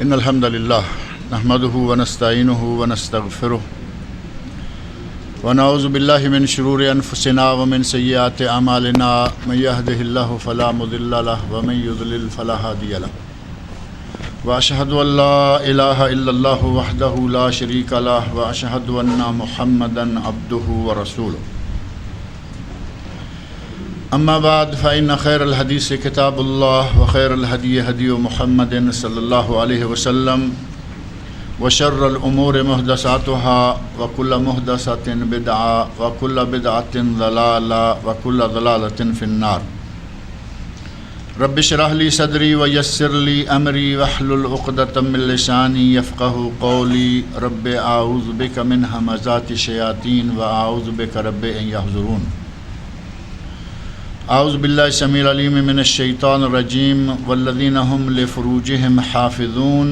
ان الحمد للہ نحمده ونستعینه ونستغفره ونعوذ باللہ من شرور انفسنا ومن سیئات اعمالنا من يهده الله فلا مضل له ومن يضلل فلا هادي له واشهد ان لا الہ الا اللہ وحدہ لا شریک له واشهد ان محمدا عبدہ ورسولہ اما بعد فإن خیر الحدیث کتاب اللہ وخیر الہدی ہدی محمد صلی اللہ علیہ وسلم وشر الامور محدثاتها وکل محدثۃ بدعۃ وکل بدعۃ ضلالہ وکل ضلالۃ فی النار رب اشرح لی صدری ویسر لی امری واحلل عقدۃ من لسانی یفقہوا قولی رب اعوذ بک من ہمزات الشیاطین واعوذ بک رب ان یحضرون اعوذ باللہ السمیع العلیم من الشیطان الرجیم والذین هم لفروجهم حافظون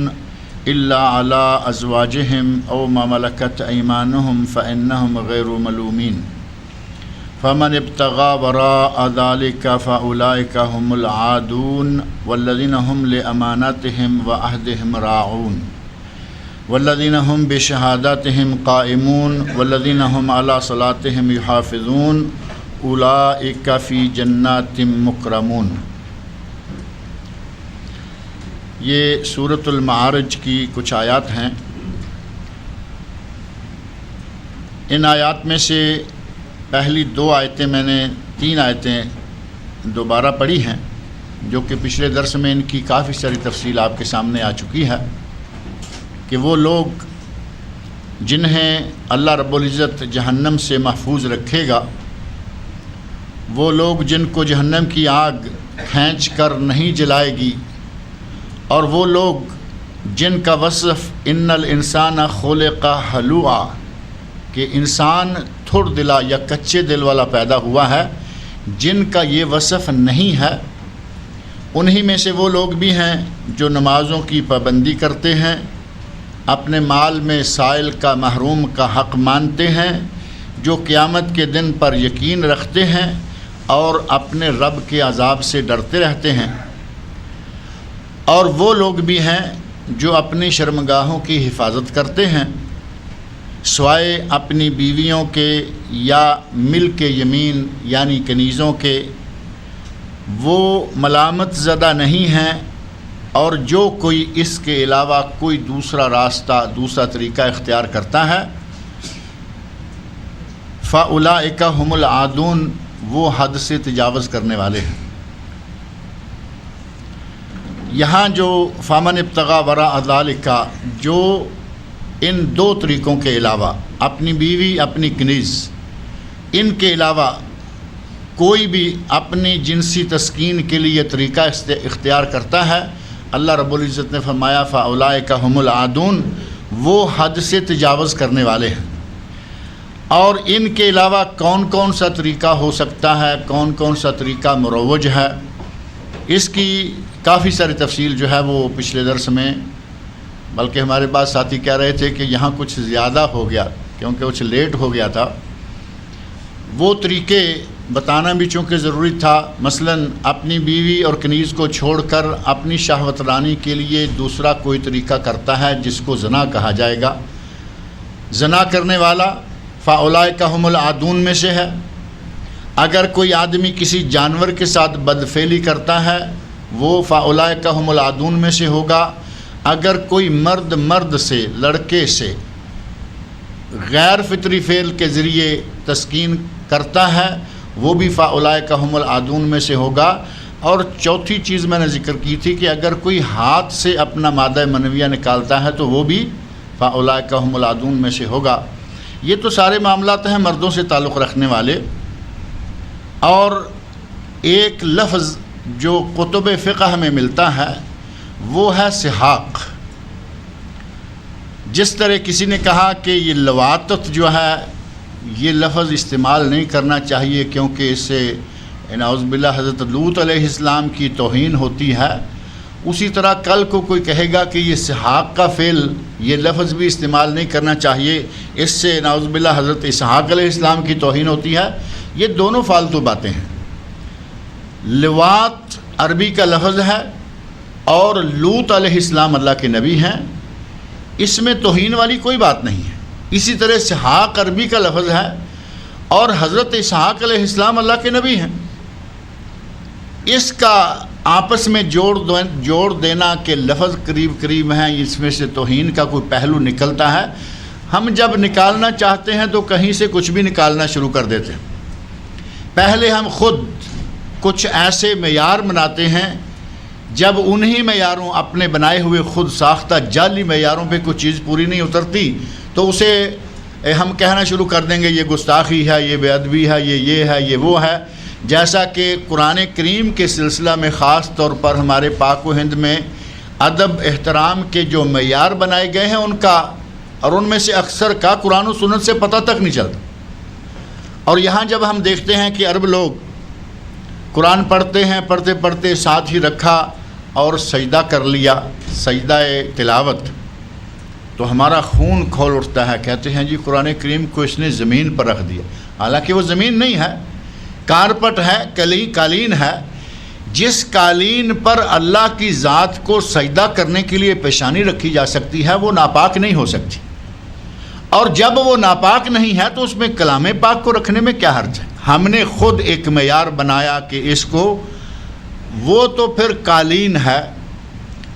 الا علی ازواجهم او ما ملکت ایمانهم فانهم غیر ملومین فمن ابتغى وراء ذلك فاولئک هم العادون والذین هم لاماناتهم وعهدهم راعون والذین هم بشهاداتهم قائمون والذین هم علی صلاتهم یحافظون اولئک فی جنات مکرمون۔ یہ سورۃ المعارج کی کچھ آیات ہیں۔ ان آیات میں سے پہلی دو آیتیں میں نے 3 آیتیں دوبارہ پڑھی ہیں، جو کہ پچھلے درس میں ان کی کافی ساری تفصیل آپ کے سامنے آ چکی ہے کہ وہ لوگ جنہیں اللہ رب العزت جہنم سے محفوظ رکھے گا، وہ لوگ جن کو جہنم کی آگ کھینچ کر نہیں جلائے گی، اور وہ لوگ جن کا وصف ان الانسان خلق ہلوعا کہ انسان تھر دلا یا کچے دل والا پیدا ہوا ہے، جن کا یہ وصف نہیں ہے، انہی میں سے وہ لوگ بھی ہیں جو نمازوں کی پابندی کرتے ہیں، اپنے مال میں سائل کا محروم کا حق مانتے ہیں، جو قیامت کے دن پر یقین رکھتے ہیں اور اپنے رب کے عذاب سے ڈرتے رہتے ہیں، اور وہ لوگ بھی ہیں جو اپنی شرمگاہوں کی حفاظت کرتے ہیں، سوائے اپنی بیویوں کے یا ملک یمین یعنی کنیزوں کے، وہ ملامت زدہ نہیں ہیں، اور جو کوئی اس کے علاوہ کوئی دوسرا راستہ دوسرا طریقہ اختیار کرتا ہے فَأُولَئِكَ هُمُ الْعَادُونَ، وہ حد سے تجاوز کرنے والے ہیں۔ یہاں جو فامن ابتغا وراء ذالک، جو ان 2 طریقوں کے علاوہ اپنی بیوی اپنی کنیز، ان کے علاوہ کوئی بھی اپنی جنسی تسکین کے لیے طریقہ اختیار کرتا ہے، اللہ رب العزت نے فرمایا فَأُولَئِكَ هُمُ الْعَادُونَ، وہ حد سے تجاوز کرنے والے ہیں۔ اور ان کے علاوہ کون کون سا طریقہ ہو سکتا ہے، کون کون سا طریقہ مروج ہے، اس کی کافی ساری تفصیل جو ہے وہ پچھلے درس میں، بلکہ ہمارے بعض ساتھی کہہ رہے تھے کہ یہاں کچھ زیادہ ہو گیا کیونکہ کچھ لیٹ ہو گیا تھا، وہ طریقے بتانا بھی چونکہ ضروری تھا۔ مثلا اپنی بیوی اور کنیز کو چھوڑ کر اپنی شہوت رانی کے لیے دوسرا کوئی طریقہ کرتا ہے جس کو زنا کہا جائے گا، زنا کرنے والا فَأُولَئِكَ هُمُ الْعَادُونَ میں سے ہے۔ اگر کوئی آدمی کسی جانور کے ساتھ بدفعلی کرتا ہے، وہ فَأُولَئِكَ هُمُ الْعَادُونَ میں سے ہوگا۔ اگر کوئی مرد سے، لڑکے سے غیر فطری فعل کے ذریعے تسکین کرتا ہے، وہ بھی فَأُولَئِكَ هُمُ الْعَادُونَ میں سے ہوگا۔ اور چوتھی چیز میں نے ذکر کی تھی کہ اگر کوئی ہاتھ سے اپنا مادہ منویہ نکالتا ہے تو وہ بھی فَأُولَئِكَ هُمُ الْعَادُونَ میں سے ہوگا۔ یہ تو سارے معاملات ہیں مردوں سے تعلق رکھنے والے۔ اور ایک لفظ جو کتب فقہ میں ملتا ہے وہ ہے سحاق۔ جس طرح کسی نے کہا کہ یہ لواطت جو ہے یہ لفظ استعمال نہیں کرنا چاہیے کیونکہ اس سے نعوذ باللہ حضرت لوط علیہ السلام کی توہین ہوتی ہے، اسی طرح کل کو کوئی کہے گا کہ یہ سحاق کا فعل، یہ لفظ بھی استعمال نہیں کرنا چاہیے، اس سے نعوذ باللہ حضرت اسحاق علیہ السلام کی توہین ہوتی ہے۔ یہ دونوں فالتو باتیں ہیں۔ لواط عربی کا لفظ ہے اور لوط علیہ السلام اللہ کے نبی ہیں، اس میں توہین والی کوئی بات نہیں ہے۔ اسی طرح اسحاق عربی کا لفظ ہے اور حضرت اسحاق علیہ السلام اللہ کے نبی ہیں، اس کا آپس میں جوڑ دینا کہ لفظ قریب قریب ہیں، اس میں سے توہین کا کوئی پہلو نکلتا ہے۔ ہم جب نکالنا چاہتے ہیں تو کہیں سے کچھ بھی نکالنا شروع کر دیتے ہیں۔ پہلے ہم خود کچھ ایسے معیار بناتے ہیں، جب انہی معیاروں اپنے بنائے ہوئے خود ساختہ جعلی معیاروں پہ کوئی چیز پوری نہیں اترتی تو اسے ہم کہنا شروع کر دیں گے یہ گستاخی ہے، یہ بے ادبی ہے، یہ ہے، یہ وہ ہے۔ جیسا کہ قرآن کریم کے سلسلہ میں خاص طور پر ہمارے پاک و ہند میں ادب احترام کے جو معیار بنائے گئے ہیں ان کا اور ان میں سے اکثر کا قرآن و سنت سے پتہ تک نہیں چلتا۔ اور یہاں جب ہم دیکھتے ہیں کہ عرب لوگ قرآن پڑھتے ہیں، پڑھتے پڑھتے ساتھ ہی رکھا اور سجدہ کر لیا، سجدہ تلاوت، تو ہمارا خون کھول اٹھتا ہے۔ کہتے ہیں جی قرآن کریم کو اس نے زمین پر رکھ دیا، حالانکہ وہ زمین نہیں ہے، کارپٹ ہے، قالین ہے۔ جس قالین پر اللہ کی ذات کو سجدہ کرنے کے لیے پیشانی رکھی جا سکتی ہے وہ ناپاک نہیں ہو سکتی، اور جب وہ ناپاک نہیں ہے تو اس میں کلام پاک کو رکھنے میں کیا حرج ہے؟ ہم نے خود ایک معیار بنایا کہ اس کو، وہ تو پھر قالین ہے،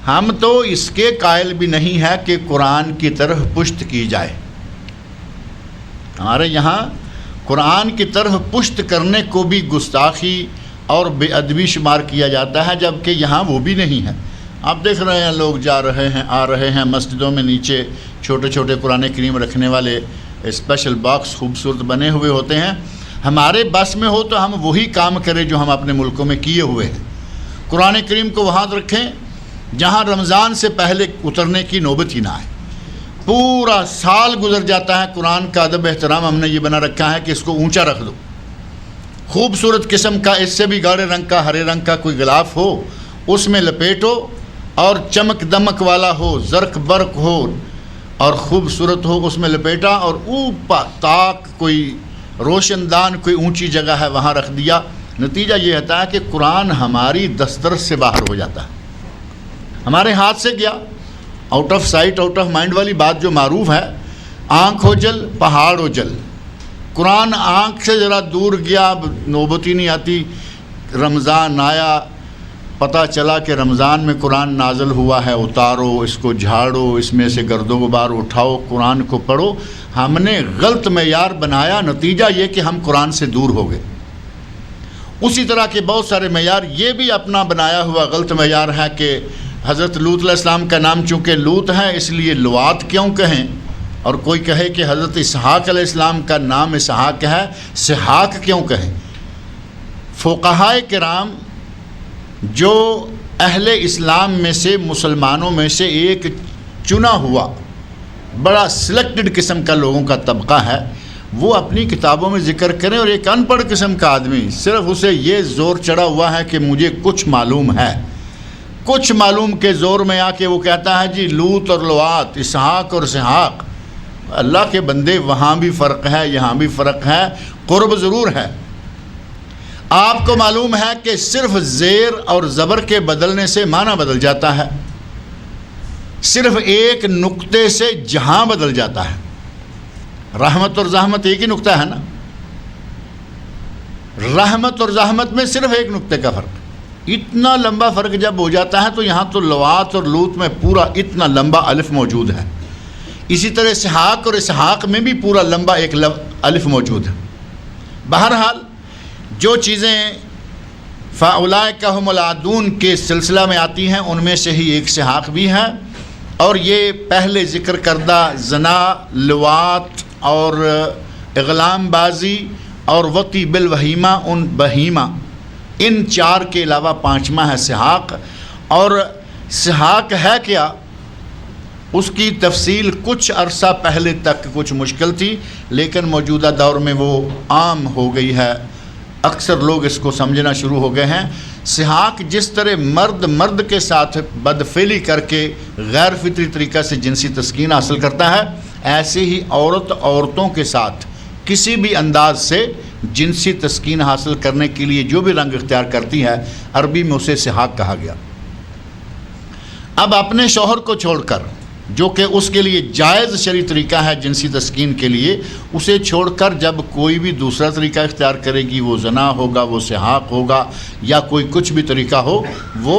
ہم تو اس کے قائل بھی نہیں ہے کہ قرآن کی طرف پشت کی جائے۔ ہمارے یہاں قرآن کی طرف پشت کرنے کو بھی گستاخی اور بے ادبی شمار کیا جاتا ہے، جبکہ یہاں وہ بھی نہیں ہے۔ آپ دیکھ رہے ہیں لوگ جا رہے ہیں، آ رہے ہیں، مسجدوں میں نیچے چھوٹے چھوٹے قرآن کریم رکھنے والے اسپیشل باکس خوبصورت بنے ہوئے ہوتے ہیں۔ ہمارے بس میں ہو تو ہم وہی کام کریں جو ہم اپنے ملکوں میں کیے ہوئے ہیں، قرآن کریم کو وہاں رکھیں جہاں رمضان سے پہلے اترنے کی نوبت ہی نہ آئے۔ پورا سال گزر جاتا ہے، قرآن کا ادب احترام ہم نے یہ بنا رکھا ہے کہ اس کو اونچا رکھ دو، خوبصورت قسم کا، اس سے بھی گاڑے رنگ کا، ہرے رنگ کا کوئی غلاف ہو، اس میں لپیٹو اور چمک دمک والا ہو، زرق برق ہو اور خوبصورت ہو، اس میں لپیٹا اور اوپر تاک کوئی روشن دان کوئی اونچی جگہ ہے وہاں رکھ دیا۔ نتیجہ یہ ہوتا ہے کہ قرآن ہماری دسترس سے باہر ہو جاتا ہے، ہمارے ہاتھ سے گیا، out of sight out of mind والی بات جو معروف ہے، آنکھ ہو جل پہاڑ ہو جل۔ قرآن آنکھ سے ذرا دور گیا، اب نوبت ہی نہیں آتی۔ رمضان آیا، پتہ چلا کہ رمضان میں قرآن نازل ہوا ہے، اتارو اس کو، جھاڑو اس میں سے گرد و غبار اٹھاؤ، قرآن کو پڑھو۔ ہم نے غلط معیار بنایا، نتیجہ یہ کہ ہم قرآن سے دور ہو گئے۔ اسی طرح کے بہت سارے معیار، یہ بھی اپنا بنایا ہوا غلط معیار ہے کہ حضرت لوط علیہ السلام کا نام چونکہ لوط ہے اس لیے لوات کیوں کہیں، اور کوئی کہے کہ حضرت اسحاق علیہ السلام کا نام اسحاق ہے، سحاق کیوں کہیں۔ فقہائے کرام جو اہل اسلام میں سے، مسلمانوں میں سے ایک چنا ہوا بڑا سلیکٹڈ قسم کا لوگوں کا طبقہ ہے، وہ اپنی کتابوں میں ذکر کریں، اور ایک ان پڑھ قسم کا آدمی صرف اسے یہ زور چڑھا ہوا ہے کہ مجھے کچھ معلوم ہے، کچھ معلوم کے زور میں آ کے وہ کہتا ہے جی لوط اور لوات، اسحاق اور سحاق۔ اللہ کے بندے، وہاں بھی فرق ہے، یہاں بھی فرق ہے، قرب ضرور ہے۔ آپ کو معلوم ہے کہ صرف زیر اور زبر کے بدلنے سے معنی بدل جاتا ہے، صرف ایک نقطے سے جہاں بدل جاتا ہے۔ رحمت اور زحمت ایک ہی نقطہ ہے نا، رحمت اور زحمت میں صرف ایک نقطے کا فرق۔ اتنا لمبا فرق جب ہو جاتا ہے تو یہاں تو لوات اور لوط میں پورا اتنا لمبا الف موجود ہے، اسی طرح سحاق اور اسحاق میں بھی پورا لمبا ایک الف موجود ہے۔ بہرحال جو چیزیں فاولئک هم العادون کے سلسلہ میں آتی ہیں ان میں سے ہی ایک سحاق بھی ہے، اور یہ پہلے ذکر کردہ زنا، لواط اور اغلام بازی اور وطی بالوہیمہ، ان بہیمہ، ان چار کے علاوہ پانچواں ہے سحاق۔ اور سحاق ہے کیا، اس کی تفصیل کچھ عرصہ پہلے تک کچھ مشکل تھی، لیکن موجودہ دور میں وہ عام ہو گئی ہے، اکثر لوگ اس کو سمجھنا شروع ہو گئے ہیں۔ سحاق جس طرح مرد کے ساتھ بدفعلی کر کے غیر فطری طریقہ سے جنسی تسکین حاصل کرتا ہے، ایسے ہی عورتوں کے ساتھ کسی بھی انداز سے جنسی تسکین حاصل کرنے کے لیے جو بھی رنگ اختیار کرتی ہے، عربی میں اسے سحاق کہا گیا۔ اب اپنے شوہر کو چھوڑ کر، جو کہ اس کے لیے جائز شرعی طریقہ ہے جنسی تسکین کے لیے، اسے چھوڑ کر جب کوئی بھی دوسرا طریقہ اختیار کرے گی، وہ زنا ہوگا، وہ سحاق ہوگا، یا کوئی کچھ بھی طریقہ ہو، وہ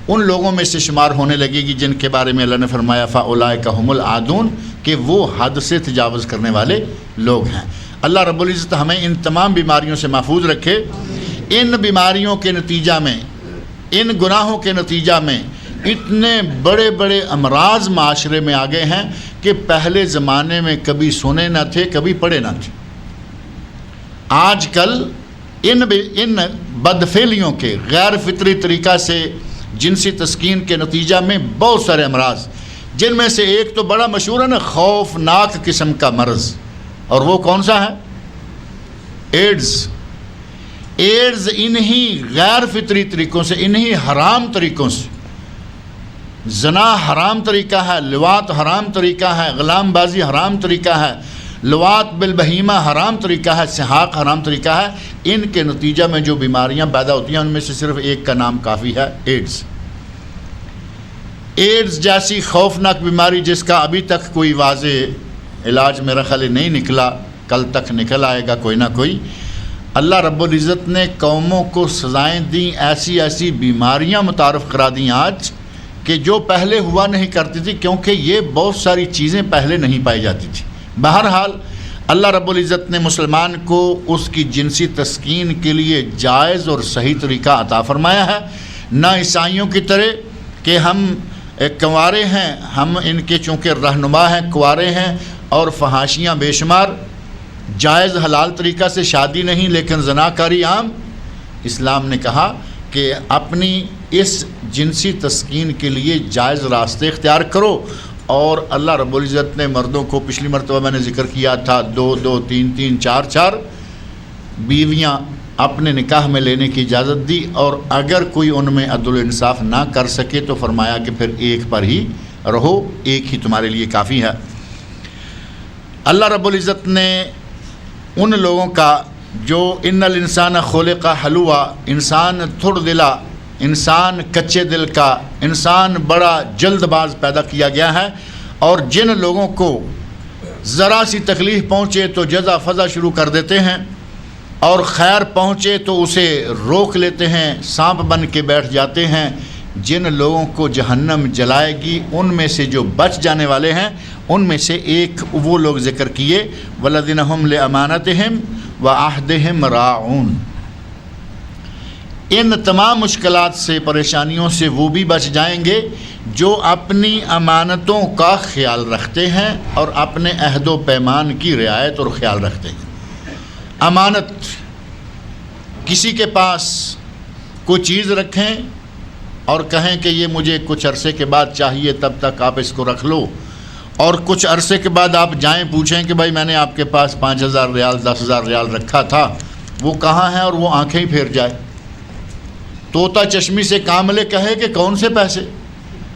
ان لوگوں میں سے شمار ہونے لگے گی جن کے بارے میں اللہ نے فرمایا فَأُولَٰئِکَ هُمُ الْعَادُونَ، کہ وہ حد سے تجاوز کرنے والے لوگ ہیں۔ اللہ رب العزت ہمیں ان تمام بیماریوں سے محفوظ رکھے۔ ان بیماریوں کے نتیجہ میں، ان گناہوں کے نتیجہ میں اتنے بڑے بڑے امراض معاشرے میں آ گئے ہیں کہ پہلے زمانے میں کبھی سنے نہ تھے، کبھی پڑھے نہ تھے۔ آج کل ان بدفعلیوں کے، غیر فطری طریقہ سے جنسی تسکین کے نتیجہ میں بہت سارے امراض، جن میں سے ایک تو بڑا مشہور ہے نا، خوفناک قسم کا مرض، اور وہ کون سا ہے؟ ایڈز۔ ایڈز انہی غیر فطری طریقوں سے، انہی حرام طریقوں سے، زنا حرام طریقہ ہے، لواط حرام طریقہ ہے، غلام بازی حرام طریقہ ہے، لواط بالبہیمہ حرام طریقہ ہے، سحاق حرام طریقہ ہے، ان کے نتیجہ میں جو بیماریاں پیدا ہوتی ہیں ان میں سے صرف ایک کا نام کافی ہے، ایڈز۔ ایڈز جیسی خوفناک بیماری جس کا ابھی تک کوئی واضح علاج میرا خیال نہیں نکلا، کل تک نکل آئے گا کوئی نہ کوئی۔ اللہ رب العزت نے قوموں کو سزائیں دیں، ایسی ایسی بیماریاں متعارف کرا دیں آج کہ جو پہلے ہوا نہیں کرتی تھی، کیونکہ یہ بہت ساری چیزیں پہلے نہیں پائی جاتی تھی۔ بہرحال اللہ رب العزت نے مسلمان کو اس کی جنسی تسکین کے لیے جائز اور صحیح طریقہ عطا فرمایا ہے، نہ عیسائیوں کی طرح کہ ہم کنوارے ہیں، ہم ان کے چونکہ رہنما ہیں، کنوارے ہیں اور فحاشیاں بے شمار، جائز حلال طریقہ سے شادی نہیں لیکن زناکاری عام۔ اسلام نے کہا کہ اپنی اس جنسی تسکین کے لیے جائز راستے اختیار کرو، اور اللہ رب العزت نے مردوں کو، پچھلی مرتبہ میں نے ذکر کیا تھا، 2 2 3 3 4 4 بیویاں اپنے نکاح میں لینے کی اجازت دی، اور اگر کوئی ان میں عدل و انصاف نہ کر سکے تو فرمایا کہ پھر ایک پر ہی رہو، ایک ہی تمہارے لیے کافی ہے۔ اللہ رب العزت نے ان لوگوں کا جو ان الانسان خلق حلوہ، انسان تھڑ دلا، انسان کچے دل کا، انسان بڑا جلد باز پیدا کیا گیا ہے، اور جن لوگوں کو ذرا سی تکلیف پہنچے تو جزا فضا شروع کر دیتے ہیں، اور خیر پہنچے تو اسے روک لیتے ہیں، سانپ بن کے بیٹھ جاتے ہیں۔ جن لوگوں کو جہنم جلائے گی ان میں سے جو بچ جانے والے ہیں، ان میں سے ایک وہ لوگ ذکر کیے، والذین ھم لامانتہم وعہدہم راعون۔ ان تمام مشکلات سے، پریشانیوں سے وہ بھی بچ جائیں گے جو اپنی امانتوں کا خیال رکھتے ہیں اور اپنے عہد و پیمان کی رعایت اور خیال رکھتے ہیں۔ امانت، کسی کے پاس کوئی چیز رکھیں اور کہیں کہ یہ مجھے کچھ عرصے کے بعد چاہیے، تب تک آپ اس کو رکھ لو، اور کچھ عرصے کے بعد آپ جائیں پوچھیں کہ بھائی میں نے آپ کے پاس 5,000 ریال 10,000 ریال رکھا تھا، وہ کہاں ہے، اور وہ آنکھیں ہی پھیر جائے، طوطا چشمی سے کام لے کہے کہ کون سے پیسے۔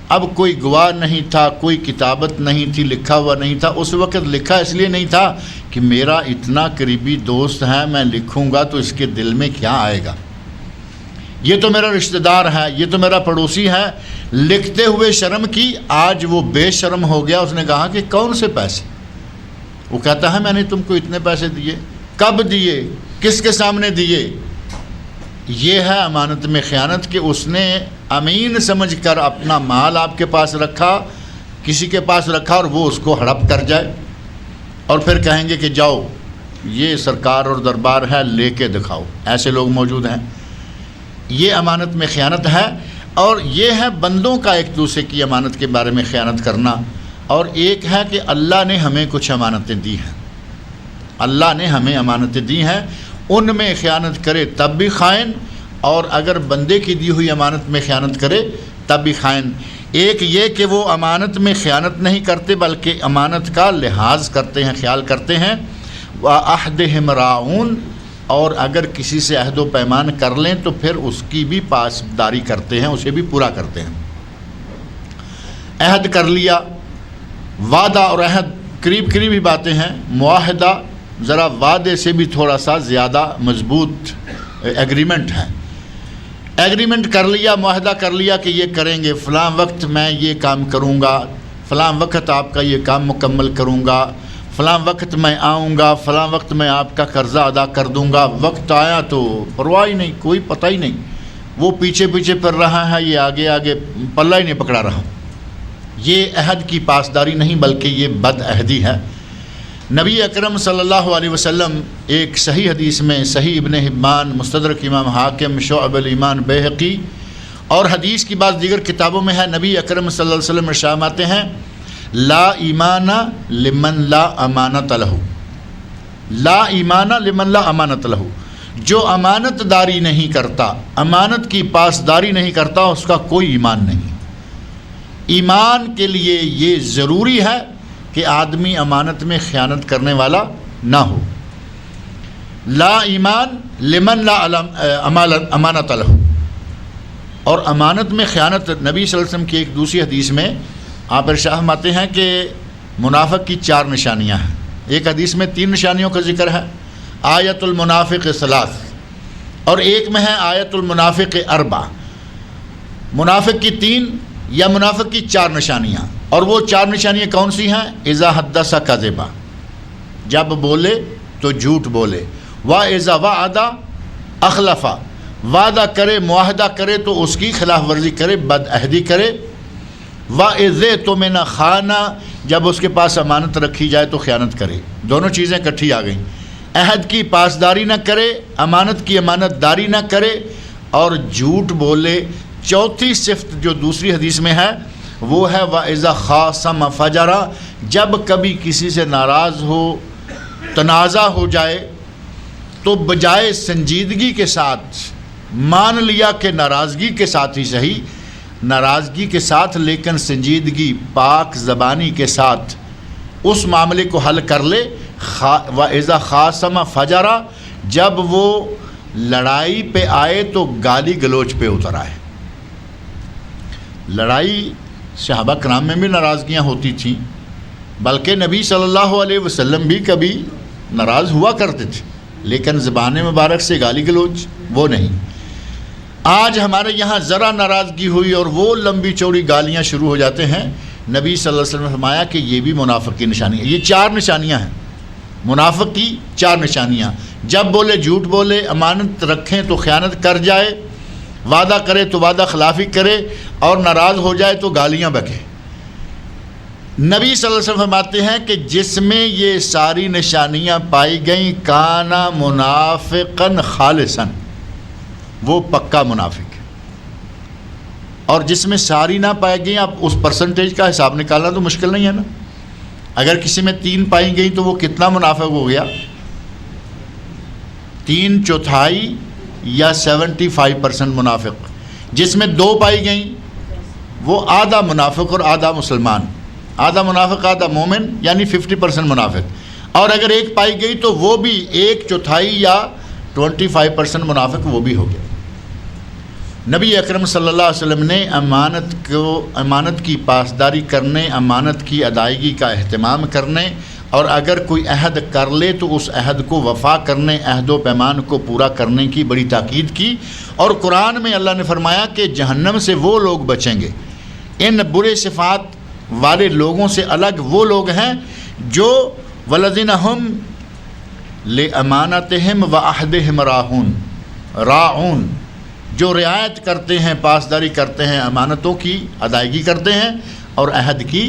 اب کوئی گواہ نہیں تھا، کوئی کتابت نہیں تھی، لکھا ہوا نہیں تھا۔ اس وقت لکھا اس لیے نہیں تھا کہ میرا اتنا قریبی دوست ہے، میں لکھوں گا تو اس کے دل میں کیا آئے گا، یہ تو میرا رشتہ دار ہے، یہ تو میرا پڑوسی ہے، لکھتے ہوئے شرم کی۔ آج وہ بے شرم ہو گیا، اس نے کہا کہ کون سے پیسے؟ وہ کہتا ہے میں نے تم کو اتنے پیسے دیے، کب دیے، کس کے سامنے دیے؟ یہ ہے امانت میں خیانت، کہ اس نے امین سمجھ کر اپنا مال آپ کے پاس رکھا، کسی کے پاس رکھا، اور وہ اس کو ہڑپ کر جائے، اور پھر کہیں گے کہ جاؤ یہ سرکار اور دربار ہے، لے کے دکھاؤ۔ ایسے لوگ موجود ہیں۔ یہ امانت میں خیانت ہے، اور یہ ہے بندوں کا ایک دوسرے کی امانت کے بارے میں خیانت کرنا۔ اور ایک ہے کہ اللہ نے ہمیں کچھ امانتیں دی ہیں، اللہ نے ہمیں امانتیں دی ہیں، ان میں خیانت کرے تب بھی خائن، اور اگر بندے کی دی ہوئی امانت میں خیانت کرے تب بھی خائن۔ ایک یہ کہ وہ امانت میں خیانت نہیں کرتے بلکہ امانت کا لحاظ کرتے ہیں، خیال کرتے ہیں۔ وعہدہم راعون، اور اگر کسی سے عہد و پیمان کر لیں تو پھر اس کی بھی پاسداری کرتے ہیں، اسے بھی پورا کرتے ہیں۔ عہد کر لیا، وعدہ اور عہد قریب قریبی باتیں ہیں، معاہدہ ذرا وعدے سے بھی تھوڑا سا زیادہ مضبوط ایگریمنٹ ہے۔ ایگریمنٹ کر لیا، معاہدہ کر لیا کہ یہ کریں گے، فلاں وقت میں یہ کام کروں گا، فلاں وقت آپ کا یہ کام مکمل کروں گا، فلاں وقت میں آؤں گا، فلاں وقت میں آپ کا قرضہ ادا کر دوں گا، وقت آیا تو پرواہ ہی نہیں، کوئی پتہ ہی نہیں، وہ پیچھے پیچھے پڑ رہا ہے، یہ آگے آگے پلہ ہی نہیں پکڑا رہا. یہ عہد کی پاسداری نہیں بلکہ یہ بد عہدی ہے. نبی اکرم صلی اللہ علیہ وسلم ایک صحیح حدیث میں، صحیح ابن حبان، مستدرک امام حاکم، شعب الایمان بیہقی اور حدیث کی بعض دیگر کتابوں میں ہے، نبی اکرم صلی اللہ علیہ وسلم ارشاد فرماتے ہیں لا ایمان لمن لا امانت لہ، لا ایمان لمن لا امانت لہ، جو امانت داری نہیں کرتا، امانت کی پاسداری نہیں کرتا، اس کا کوئی ایمان نہیں. ایمان کے لیے یہ ضروری ہے کہ آدمی امانت میں خیانت کرنے والا نہ ہو. لا ایمان لمن لا امانت لہ. اور امانت میں خیانت، نبی صلی اللہ علیہ وسلم کی ایک دوسری حدیث میں آپ ارشاد فرماتے ہیں کہ منافق کی 4 نشانیاں ہیں. ایک حدیث میں 3 نشانیوں کا ذکر ہے، آیت المنافق ثلاث، اور ایک میں ہے آیت المنافق 4. منافق کی 3 یا منافق کی 4 نشانیاں. اور وہ 4 نشانیاں کون سی ہیں؟ اذا حدث کذب، جب بولے تو جھوٹ بولے، واذا وعد اخلف، وعدہ کرے، معاہدہ کرے تو اس کی خلاف ورزی کرے، بد عہدی کرے، واذا اؤتمن خان، جب اس کے پاس امانت رکھی جائے تو خیانت کرے. دونوں چیزیں اکٹھی آ گئیں، عہد کی پاسداری نہ کرے، امانت کی امانت داری نہ کرے، اور جھوٹ بولے. چوتھی صفت جو دوسری حدیث میں ہے وہ ہے وَإِذَا خَاصَمَ فَجَرَ، جب کبھی کسی سے ناراض ہو، تنازع ہو جائے تو بجائے سنجیدگی کے ساتھ، مان لیا کہ ناراضگی کے ساتھ ہی صحیح، ناراضگی کے ساتھ لیکن سنجیدگی، پاک زبانی کے ساتھ اس معاملے کو حل کر لے. وَإِذَا خَاصَمَ فَجَرَ، جب وہ لڑائی پہ آئے تو گالی گلوچ پہ اتر آئے. لڑائی صحابہ کرام میں بھی ناراضگیاں ہوتی تھیں، بلکہ نبی صلی اللہ علیہ وسلم بھی کبھی ناراض ہوا کرتے تھے، لیکن زبان مبارک سے گالی گلوچ وہ نہیں. آج ہمارے یہاں ذرا ناراضگی ہوئی اور وہ لمبی چوڑی گالیاں شروع ہو جاتے ہیں. نبی صلی اللہ علیہ وسلم نے فرمایا کہ یہ بھی منافق کی نشانی ہے. یہ 4 نشانیاں ہیں، منافق کی 4 نشانیاں. جب بولے جھوٹ بولے، امانت رکھیں تو خیانت کر جائے، وعدہ کرے تو وعدہ خلافی کرے، اور ناراض ہو جائے تو گالیاں بکے. نبی صلی اللہ علیہ وسلم فرماتے ہیں کہ جس میں یہ ساری نشانیاں پائی گئیں کانا منافقا خالصا، وہ پکا منافق ہے. اور جس میں ساری نہ پائی گئیں، اب اس پرسنٹیج کا حساب نکالنا تو مشکل نہیں ہے نا. اگر کسی میں 3 پائی گئیں تو وہ کتنا منافق ہو گیا؟ 3/4 یا 75% منافق. جس میں 2 پائی گئیں وہ آدھا منافق اور آدھا مسلمان، آدھا منافق آدھا مومن، یعنی 50% منافق. اور اگر 1 پائی گئی تو وہ بھی 1/4 یا 25% منافق وہ بھی ہو گیا. نبی اکرم صلی اللہ علیہ وسلم نے امانت کی پاسداری کرنے، امانت کی ادائیگی کا اہتمام کرنے، اور اگر کوئی عہد کر لے تو اس عہد کو وفا کرنے، عہد و پیمان کو پورا کرنے کی بڑی تاکید کی. اور قرآن میں اللہ نے فرمایا کہ جہنم سے وہ لوگ بچیں گے، ان برے صفات والے لوگوں سے الگ وہ لوگ ہیں جو وَالَّذِينَ هُمْ لِأَمَانَتِهِمْ وَعَهْدِهِمْ رَاعُونَ، جو رعایت کرتے ہیں، پاسداری کرتے ہیں، امانتوں کی ادائیگی کرتے ہیں اور عہد کی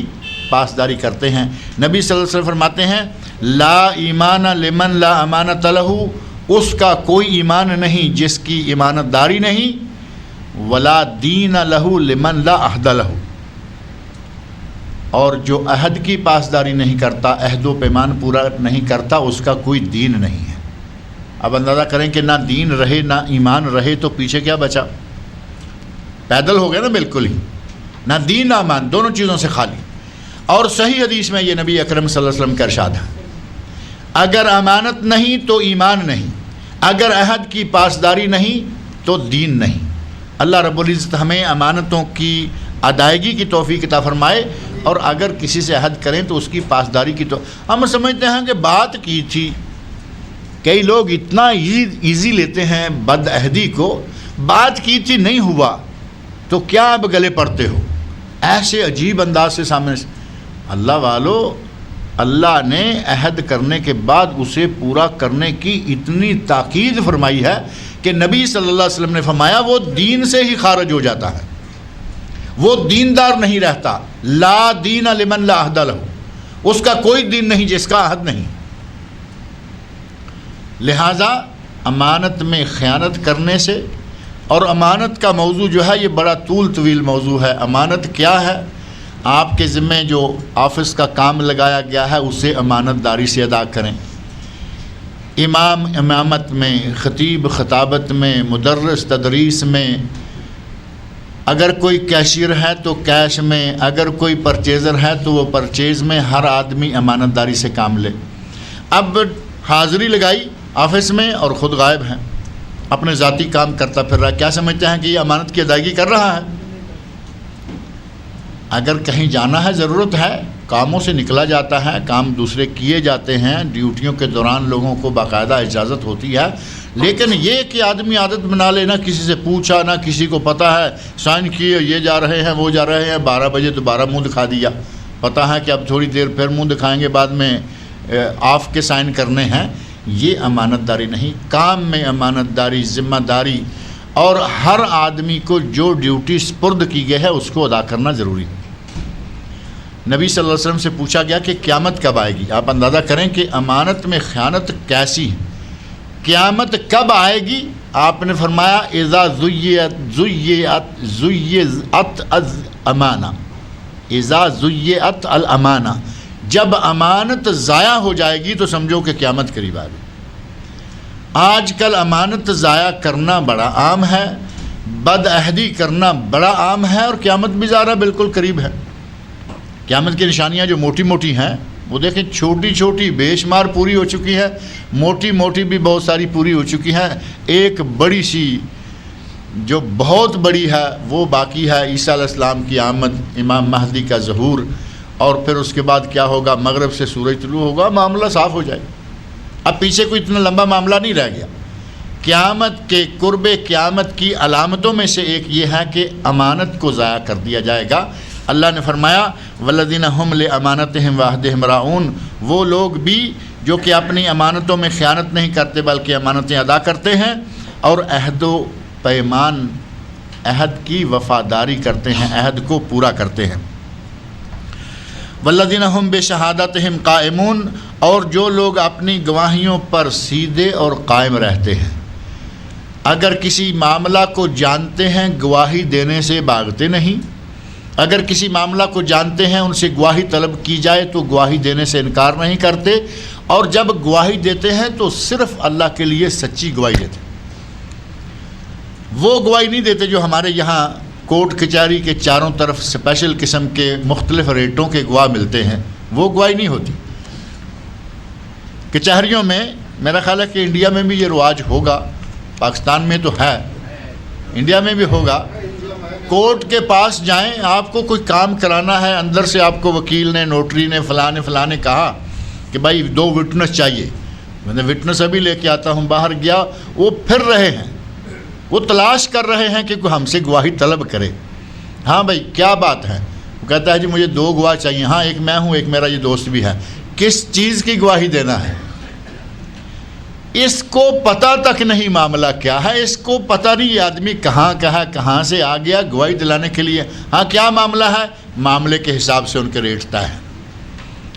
پاسداری کرتے ہیں. نبی صلی اللہ علیہ وسلم فرماتے ہیں لا ایمان لمن لا امانت لہ، اس کا کوئی ایمان نہیں جس کی امانت داری نہیں، ولا دین لہ لمن لا عہد لہ، اور جو عہد کی پاسداری نہیں کرتا، عہد و پیمان پورا نہیں کرتا، اس کا کوئی دین نہیں ہے. اب اندازہ کریں کہ نہ دین رہے نہ ایمان رہے تو پیچھے کیا بچا؟ پیدل ہو گیا نا بالکل ہی، نہ دین نہ ایمان، دونوں چیزوں سے خالی. اور صحیح حدیث میں یہ نبی اکرم صلی اللہ علیہ وسلم کا ارشاد ہے، اگر امانت نہیں تو ایمان نہیں، اگر عہد کی پاسداری نہیں تو دین نہیں. اللہ رب العزت ہمیں امانتوں کی ادائیگی کی توفیق عطا فرمائے، اور اگر کسی سے عہد کریں تو اس کی پاسداری کی. تو ہم سمجھتے ہیں کہ بات کی تھی. کئی لوگ اتنا ایزی لیتے ہیں بد عہدی کو، بات کی تھی نہیں ہوا تو کیا اب گلے پڑتے ہو؟ ایسے عجیب انداز سے سامنے سے اللہ والو، اللہ نے عہد کرنے کے بعد اسے پورا کرنے کی اتنی تاکید فرمائی ہے کہ نبی صلی اللہ علیہ وسلم نے فرمایا وہ دین سے ہی خارج ہو جاتا ہے، وہ دیندار نہیں رہتا۔ لا دین لمن لا عہد لہ، اس کا کوئی دین نہیں جس کا عہد نہیں۔ لہذا امانت میں خیانت کرنے سے، اور امانت کا موضوع جو ہے یہ بڑا طویل موضوع ہے۔ امانت کیا ہے؟ آپ کے ذمے جو آفس کا کام لگایا گیا ہے اسے امانت داری سے ادا کریں۔ امام امامت میں، خطیب خطابت میں، مدرس تدریس میں، اگر کوئی کیشیئر ہے تو کیش میں، اگر کوئی پرچیزر ہے تو وہ پرچیز میں، ہر آدمی امانت داری سے کام لے۔ اب حاضری لگائی آفس میں اور خود غائب ہیں، اپنے ذاتی کام کرتا پھر رہا، کیا سمجھتے ہیں کہ یہ امانت کی ادائیگی کر رہا ہے؟ اگر کہیں جانا ہے، ضرورت ہے، کاموں سے نکلا جاتا ہے، کام دوسرے کیے جاتے ہیں، ڈیوٹیوں کے دوران لوگوں کو باقاعدہ اجازت ہوتی ہے، لیکن یہ کہ آدمی عادت بنا لے، نہ کسی سے پوچھا، نہ کسی کو پتہ ہے، سائن کیے، یہ جا رہے ہیں، وہ جا رہے ہیں، 12 بجے دوبارہ منہ دکھا دیا، پتہ ہے کہ اب تھوڑی دیر پھر منہ دکھائیں گے، بعد میں آف کے سائن کرنے ہیں۔ یہ امانت داری نہیں۔ کام میں امانت داری، ذمہ داری، اور ہر آدمی کو جو ڈیوٹی سپرد کی گئی ہے اس کو ادا کرنا ضروری ہے۔ نبی صلی اللہ علیہ وسلم سے پوچھا گیا کہ قیامت کب آئے گی؟ آپ اندازہ کریں کہ امانت میں خیانت کیسی ہے، قیامت کب آئے گی؟ آپ نے فرمایا اذا زیئت الامانہ، اذا زیئت الامانہ، جب امانت ضائع ہو جائے گی تو سمجھو کہ قیامت قریب آ گئی۔ آج کل امانت ضائع کرنا بڑا عام ہے، بد عہدی کرنا بڑا عام ہے، اور قیامت بھی ظاہر بالکل قریب ہے۔ قیامت کی نشانیاں جو موٹی موٹی ہیں وہ دیکھیں، چھوٹی چھوٹی بے شمار پوری ہو چکی ہے، موٹی موٹی بھی بہت ساری پوری ہو چکی ہیں، ایک بڑی سی جو بہت بڑی ہے وہ باقی ہے، عیسیٰ علیہ السلام کی آمد، امام مہدی کا ظہور، اور پھر اس کے بعد کیا ہوگا؟ مغرب سے سورج طلوع ہوگا، معاملہ صاف ہو جائے۔ اب پیچھے کوئی اتنا لمبا معاملہ نہیں رہ گیا۔ قیامت کے قرب قیامت کی علامتوں میں سے ایک یہ ہے کہ امانت کو ضائع کر دیا جائے گا۔ اللہ نے فرمایا والذین ھم لامانتہم وعہدہم راعون، وہ لوگ بھی جو کہ اپنی امانتوں میں خیانت نہیں کرتے بلکہ امانتیں ادا کرتے ہیں، اور عہد و پیمان، عہد کی وفاداری کرتے ہیں، عہد کو پورا کرتے ہیں۔ والذین ھم بشہادتہم قائمون، اور جو لوگ اپنی گواہیوں پر سیدھے اور قائم رہتے ہیں، اگر کسی معاملہ کو جانتے ہیں گواہی دینے سے بھاگتے نہیں، اگر کسی معاملہ کو جانتے ہیں ان سے گواہی طلب کی جائے تو گواہی دینے سے انکار نہیں کرتے، اور جب گواہی دیتے ہیں تو صرف اللہ کے لیے سچی گواہی دیتے ہیں۔ وہ گواہی نہیں دیتے جو ہمارے یہاں کورٹ کچہری کے چاروں طرف اسپیشل قسم کے مختلف ریٹوں کے گواہ ملتے ہیں، وہ گواہی نہیں ہوتی۔ کچہریوں میں میرا خیال ہے کہ انڈیا میں بھی یہ رواج ہوگا، پاکستان میں تو ہے، انڈیا میں بھی ہوگا۔ کورٹ کے پاس جائیں، آپ کو کوئی کام کرانا ہے، اندر سے آپ کو وکیل نے، نوٹری نے، فلاں نے کہا کہ بھائی 2 وٹنس چاہیے، میں نے وٹنس ابھی لے کے آتا ہوں، باہر گیا، وہ پھر رہے ہیں، وہ تلاش کر رہے ہیں کہ کوئی ہم سے گواہی طلب کرے۔ ہاں بھائی کیا بات ہے؟ وہ کہتا ہے جی مجھے 2 گواہ چاہیے، ہاں ایک میں ہوں، ایک میرا یہ دوست بھی ہے۔ کس چیز کی گواہی دینا ہے؟ اس کو پتہ تک نہیں معاملہ کیا ہے، اس کو پتہ نہیں یہ آدمی کہاں کا ہے، کہاں سے آ گیا گواہی دلانے کے لیے۔ ہاں کیا معاملہ ہے؟ معاملے کے حساب سے ان کے ریٹ طے ہے۔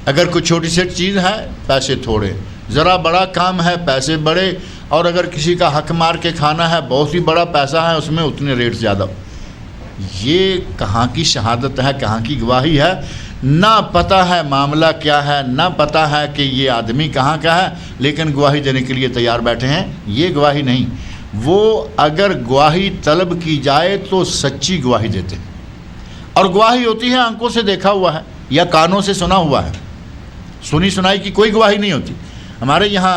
اگر کوئی چھوٹی سی چیز ہے پیسے تھوڑے، ذرا بڑا کام ہے پیسے بڑے، اور اگر کسی کا حق مار کے کھانا ہے بہت ہی بڑا پیسہ ہے اس میں اتنے ریٹ زیادہ۔ یہ کہاں کی شہادت ہے، کہاں کی گواہی ہے؟ نہ پتہ ہے معاملہ کیا ہے، نہ پتہ ہے کہ یہ آدمی کہاں کا ہے، لیکن گواہی دینے کے لیے تیار بیٹھے ہیں۔ یہ گواہی نہیں، وہ اگر گواہی طلب کی جائے تو سچی گواہی دیتے ہیں، اور گواہی ہوتی ہے آنکھوں سے دیکھا ہوا ہے یا کانوں سے سنا ہوا ہے، سنی سنائی کی کوئی گواہی نہیں ہوتی۔ ہمارے یہاں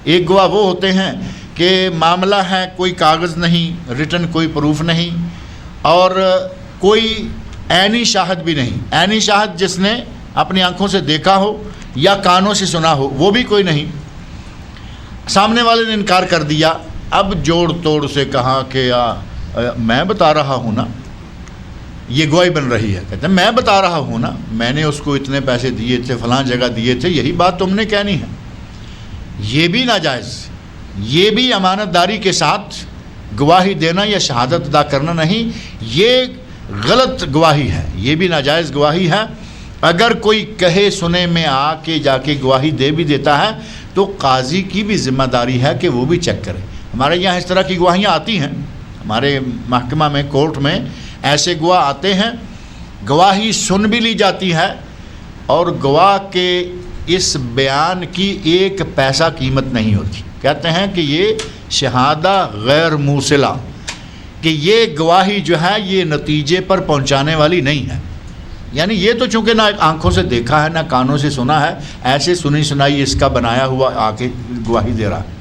ایک گواہ وہ ہوتے ہیں کہ معاملہ ہے، کوئی کاغذ نہیں، ریٹن کوئی پروف نہیں، اور کوئی عینی شاہد بھی نہیں۔ عینی شاہد جس نے اپنی آنکھوں سے دیکھا ہو یا کانوں سے سنا ہو وہ بھی کوئی نہیں۔ سامنے والے نے انکار کر دیا اب جوڑ توڑ سے کہا کہ میں بتا رہا ہوں نا، یہ گواہی بن رہی ہے، کہتے ہیں میں بتا رہا ہوں نا، میں نے اس کو اتنے پیسے دیے تھے، فلاں جگہ دیے تھے، یہی بات تم نے کہنی ہے۔ یہ بھی ناجائز، یہ بھی امانت داری کے ساتھ گواہی دینا یا شہادت ادا کرنا نہیں، یہ غلط گواہی ہے، یہ بھی ناجائز گواہی ہے۔ اگر کوئی کہے سنے میں آ کے جا کے گواہی دے بھی دیتا ہے تو قاضی کی بھی ذمہ داری ہے کہ وہ بھی چیک کرے۔ ہمارے یہاں اس طرح کی گواہیاں آتی ہیں، ہمارے محکمہ میں، کورٹ میں ایسے گواہ آتے ہیں، گواہی سن بھی لی جاتی ہے اور گواہ کے اس بیان کی ایک پیسہ قیمت نہیں ہوتی۔ کہتے ہیں کہ یہ شہادہ غیر موصلہ، کہ یہ گواہی جو ہے یہ نتیجے پر پہنچانے والی نہیں ہے، یعنی یہ تو چونکہ نہ آنکھوں سے دیکھا ہے نہ کانوں سے سنا ہے، ایسے سنی سنائی اس کا بنایا ہوا آ کے گواہی دے رہا ہے۔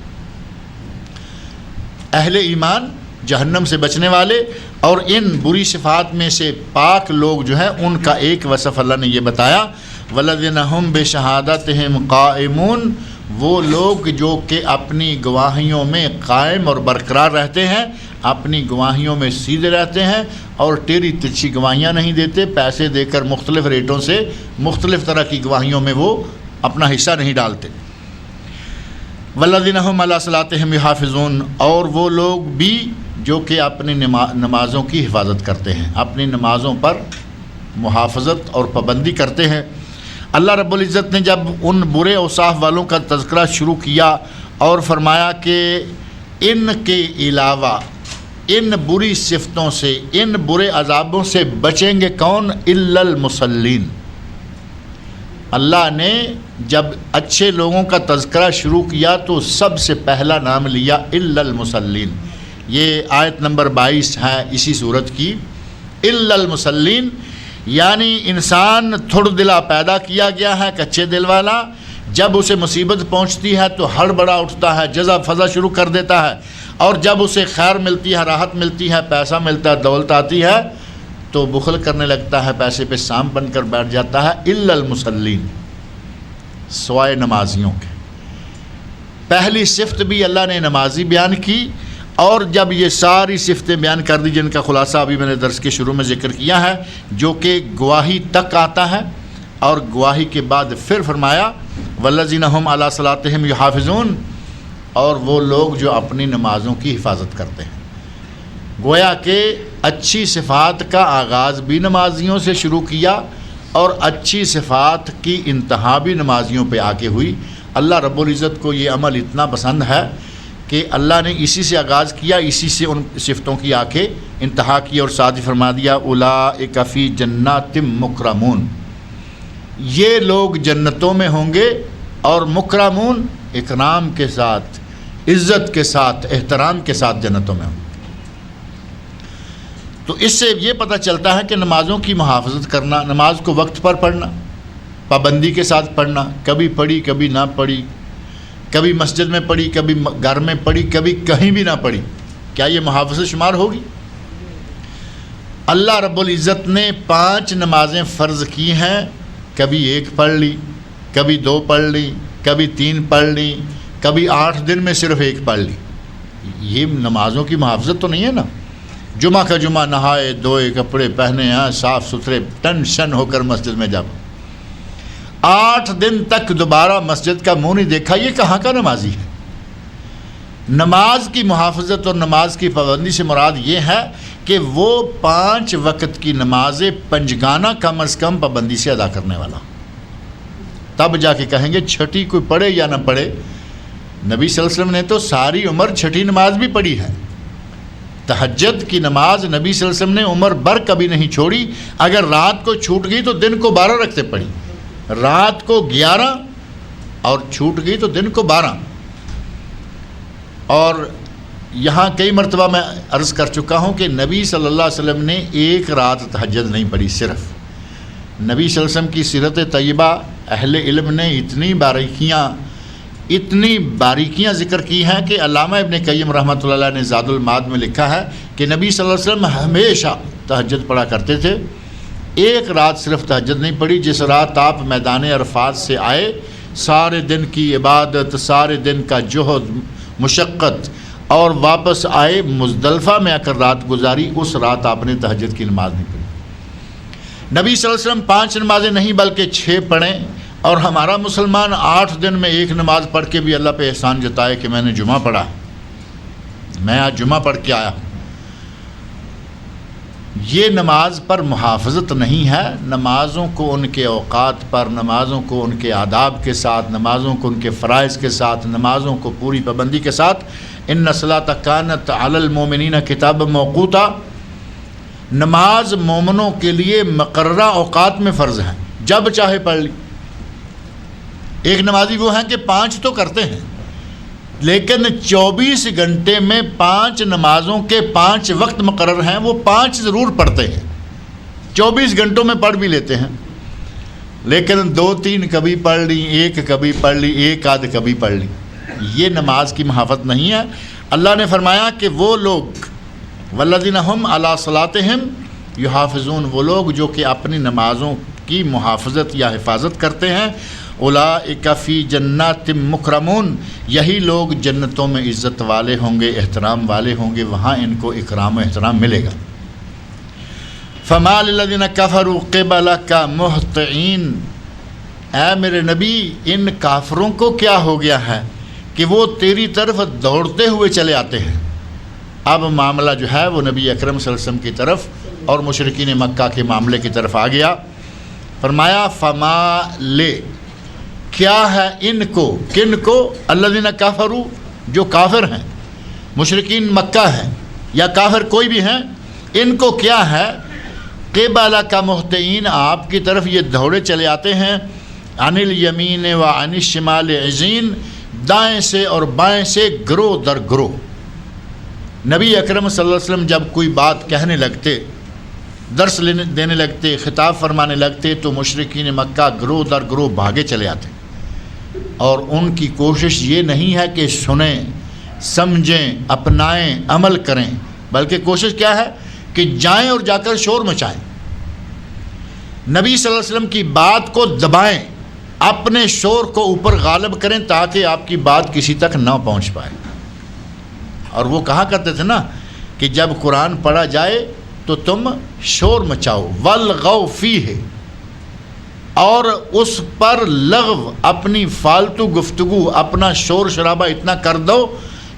اہل ایمان، جہنم سے بچنے والے اور ان بری صفات میں سے پاک لوگ جو ہیں، ان کا ایک وصف اللہ نے یہ بتایا، وَالَّذِينَ هُمْ بِشَهَادَتِهِمْ قَائِمُونَ، وہ لوگ جو کہ اپنی گواہیوں میں قائم اور برقرار رہتے ہیں، اپنی گواہیوں میں سیدھے رہتے ہیں اور ٹیڑھی ترچھی گواہیاں نہیں دیتے، پیسے دے کر مختلف ریٹوں سے مختلف طرح کی گواہیوں میں وہ اپنا حصہ نہیں ڈالتے۔ وَالَّذِينَ هُمْ عَلَىٰ صَلَاتِهِمْ يُحَافِظُونَ، اور وہ لوگ بھی جو کہ اپنی نمازوں کی حفاظت کرتے ہیں، اپنی نمازوں پر محافظت اور پابندی کرتے ہیں۔ اللہ رب العزت نے جب ان برے اوصاف والوں کا تذکرہ شروع کیا اور فرمایا کہ ان کے علاوہ ان بری صفتوں سے، ان برے عذابوں سے بچیں گے کون؟ الا المصلین۔ اللہ نے جب اچھے لوگوں کا تذکرہ شروع کیا تو سب سے پہلا نام لیا الا المصلین۔ یہ آیت نمبر 22 ہے اسی صورت کی، الا المصلین، یعنی انسان تھوڑ دلا پیدا کیا گیا ہے، کچے دل والا، جب اسے مصیبت پہنچتی ہے تو ہڑبڑا اٹھتا ہے، جزا فضا شروع کر دیتا ہے، اور جب اسے خیر ملتی ہے، راحت ملتی ہے، پیسہ ملتا ہے، دولت آتی ہے تو بخل کرنے لگتا ہے، پیسے پہ سام بن کر بیٹھ جاتا ہے۔ الا المصلین، سوائے نمازیوں کے۔ پہلی صفت بھی اللہ نے نمازی بیان کی، اور جب یہ ساری صفتیں بیان کر دی جن کا خلاصہ ابھی میں نے درس کے شروع میں ذکر کیا ہے، جو کہ گواہی تک آتا ہے، اور گواہی کے بعد پھر فرمایا وَالَّذِينَ هُمْ عَلَىٰ صَلَاتِهِمْ يُحَافِظُونَ، اور وہ لوگ جو اپنی نمازوں کی حفاظت کرتے ہیں۔ گویا کہ اچھی صفات کا آغاز بھی نمازیوں سے شروع کیا اور اچھی صفات کی انتہا بھی نمازیوں پہ آ کے ہوئی۔ اللہ رب العزت کو یہ عمل اتنا پسند ہے کہ اللہ نے اسی سے آغاز کیا، اسی سے ان صفتوں کی آ کے انتہا کی، اور ساتھ ہی فرما دیا اولئک فی جنات مکرمون، یہ لوگ جنتوں میں ہوں گے، اور مکرمون اکرام کے ساتھ، عزت کے ساتھ، احترام کے ساتھ جنتوں میں ہوں گے۔ تو اس سے یہ پتہ چلتا ہے کہ نمازوں کی محافظت کرنا، نماز کو وقت پر پڑھنا، پابندی کے ساتھ پڑھنا، کبھی پڑھی کبھی نہ پڑھی، کبھی مسجد میں پڑھی کبھی گھر میں پڑھی کبھی کہیں بھی نہ پڑھی، کیا یہ محافظت شمار ہوگی؟ اللہ رب العزت نے 5 نمازیں فرض کی ہیں، کبھی 1 پڑھ لی، کبھی 2 پڑھ لی، کبھی 3 پڑھ لی، کبھی 8 دن میں صرف 1 پڑھ لی۔ یہ نمازوں کی محافظت تو نہیں ہے نا؟ جمعہ کا جمعہ نہائے دھوئے کپڑے پہنے ہیں، صاف ستھرے ٹنشن ہو کر مسجد میں جاؤ، 8 دن تک دوبارہ مسجد کا منہ نہیں دیکھا، یہ کہاں کا نمازی ہے؟ نماز کی محافظت اور نماز کی پابندی سے مراد یہ ہے کہ وہ 5 وقت کی نمازیں پنجگانہ کم از کم پابندی سے ادا کرنے والا، تب جا کے کہیں گے چھٹی کوئی پڑھے یا نہ پڑھے۔ نبی صلی اللہ علیہ وسلم نے تو ساری عمر چھٹی نماز بھی پڑھی ہے۔ تہجد کی نماز نبی صلی اللہ علیہ وسلم نے عمر بھر کبھی نہیں چھوڑی، اگر رات کو چھوٹ گئی تو دن کو 12 رکھتے پڑھی، رات کو 11 اور چھوٹ گئی تو دن کو 12۔ اور یہاں کئی مرتبہ میں عرض کر چکا ہوں کہ نبی صلی اللہ علیہ وسلم نے 1 رات تہجد نہیں پڑھی صرف۔ نبی صلی اللہ علیہ وسلم کی سیرت طیبہ اہل علم نے اتنی باریکیاں ذکر کی ہیں کہ علامہ ابن قیم رحمۃ اللہ علیہ نے زاد المعاد میں لکھا ہے کہ نبی صلی اللہ علیہ وسلم ہمیشہ تہجد پڑھا کرتے تھے۔ 1 رات صرف تہجد نہیں پڑھی، جس رات آپ میدان عرفات سے آئے، سارے دن کی عبادت، سارے دن کا جہد، مشقت اور واپس آئے مزدلفہ میں آ کر رات گزاری، اس رات آپ نے تہجد کی نماز نہیں پڑھی۔ نبی صلی اللہ علیہ وسلم 5 نمازیں نہیں بلکہ 6 پڑھیں، اور ہمارا مسلمان 8 دن میں 1 نماز پڑھ کے بھی اللہ پہ احسان جتائے کہ میں نے جمعہ پڑھا، میں آج جمعہ پڑھ کے آیا۔ یہ نماز پر محافظت نہیں ہے۔ نمازوں کو ان کے اوقات پر، نمازوں کو ان کے آداب کے ساتھ، نمازوں کو ان کے فرائض کے ساتھ، نمازوں کو پوری پابندی کے ساتھ، ان الصلاۃ کانت علی المؤمنین کتابا موقوتا، نماز مومنوں کے لیے مقررہ اوقات میں فرض ہے، جب چاہے پڑھ لی۔ ایک نمازی وہ ہیں کہ 5 تو کرتے ہیں، لیکن 24 گھنٹے میں 5 نمازوں کے 5 وقت مقرر ہیں، وہ 5 ضرور پڑھتے ہیں، 24 گھنٹوں میں پڑھ بھی لیتے ہیں، لیکن 2-3 کبھی پڑھ لی، 1 کبھی پڑھ لی، 1 آدھ کبھی پڑھ لی۔ یہ نماز کی محافظت نہیں ہے۔ اللہ نے فرمایا کہ وہ لوگ والذین ھم علی صلاتہم یحافظون، وہ لوگ جو کہ اپنی نمازوں کی محافظت یا حفاظت کرتے ہیں، اولئک فی جنات مکرمون، یہی لوگ جنتوں میں عزت والے ہوں گے، احترام والے ہوں گے، وہاں ان کو اکرام و احترام ملے گا۔ فما للذین کفروا قبلک مہطعین، اے میرے نبی ان کافروں کو کیا ہو گیا ہے کہ وہ تیری طرف دوڑتے ہوئے چلے آتے ہیں۔ اب معاملہ جو ہے وہ نبی اکرم صلی اللہ علیہ وسلم کی طرف اور مشرکین مکہ کے معاملے کی طرف آ گیا۔ فرمایا فما لے، کیا ہے ان کو، کن کو؟ الذین کفروا، جو کافر ہیں، مشرکین مکہ ہیں یا کافر کوئی بھی ہیں، ان کو کیا ہے؟ قبلک مہطعین، آپ کی طرف یہ دوڑے چلے آتے ہیں، عن الیمین و عن الشمال عزین، دائیں سے اور بائیں سے گروہ در گروہ۔ نبی اکرم صلی اللہ علیہ وسلم جب کوئی بات کہنے لگتے، درس دینے لگتے، خطاب فرمانے لگتے، تو مشرکین مکہ گروہ در گروہ بھاگے چلے آتے، اور ان کی کوشش یہ نہیں ہے کہ سنیں، سمجھیں، اپنائیں، عمل کریں، بلکہ کوشش کیا ہے کہ جائیں اور جا کر شور مچائیں، نبی صلی اللہ علیہ وسلم کی بات کو دبائیں، اپنے شور کو اوپر غالب کریں تاکہ آپ کی بات کسی تک نہ پہنچ پائے۔ اور وہ کہا کرتے تھے نا کہ جب قرآن پڑھا جائے تو تم شور مچاؤ، والغوا فیہ، اور اس پر لغو، اپنی فالتو گفتگو، اپنا شور شرابہ اتنا کر دو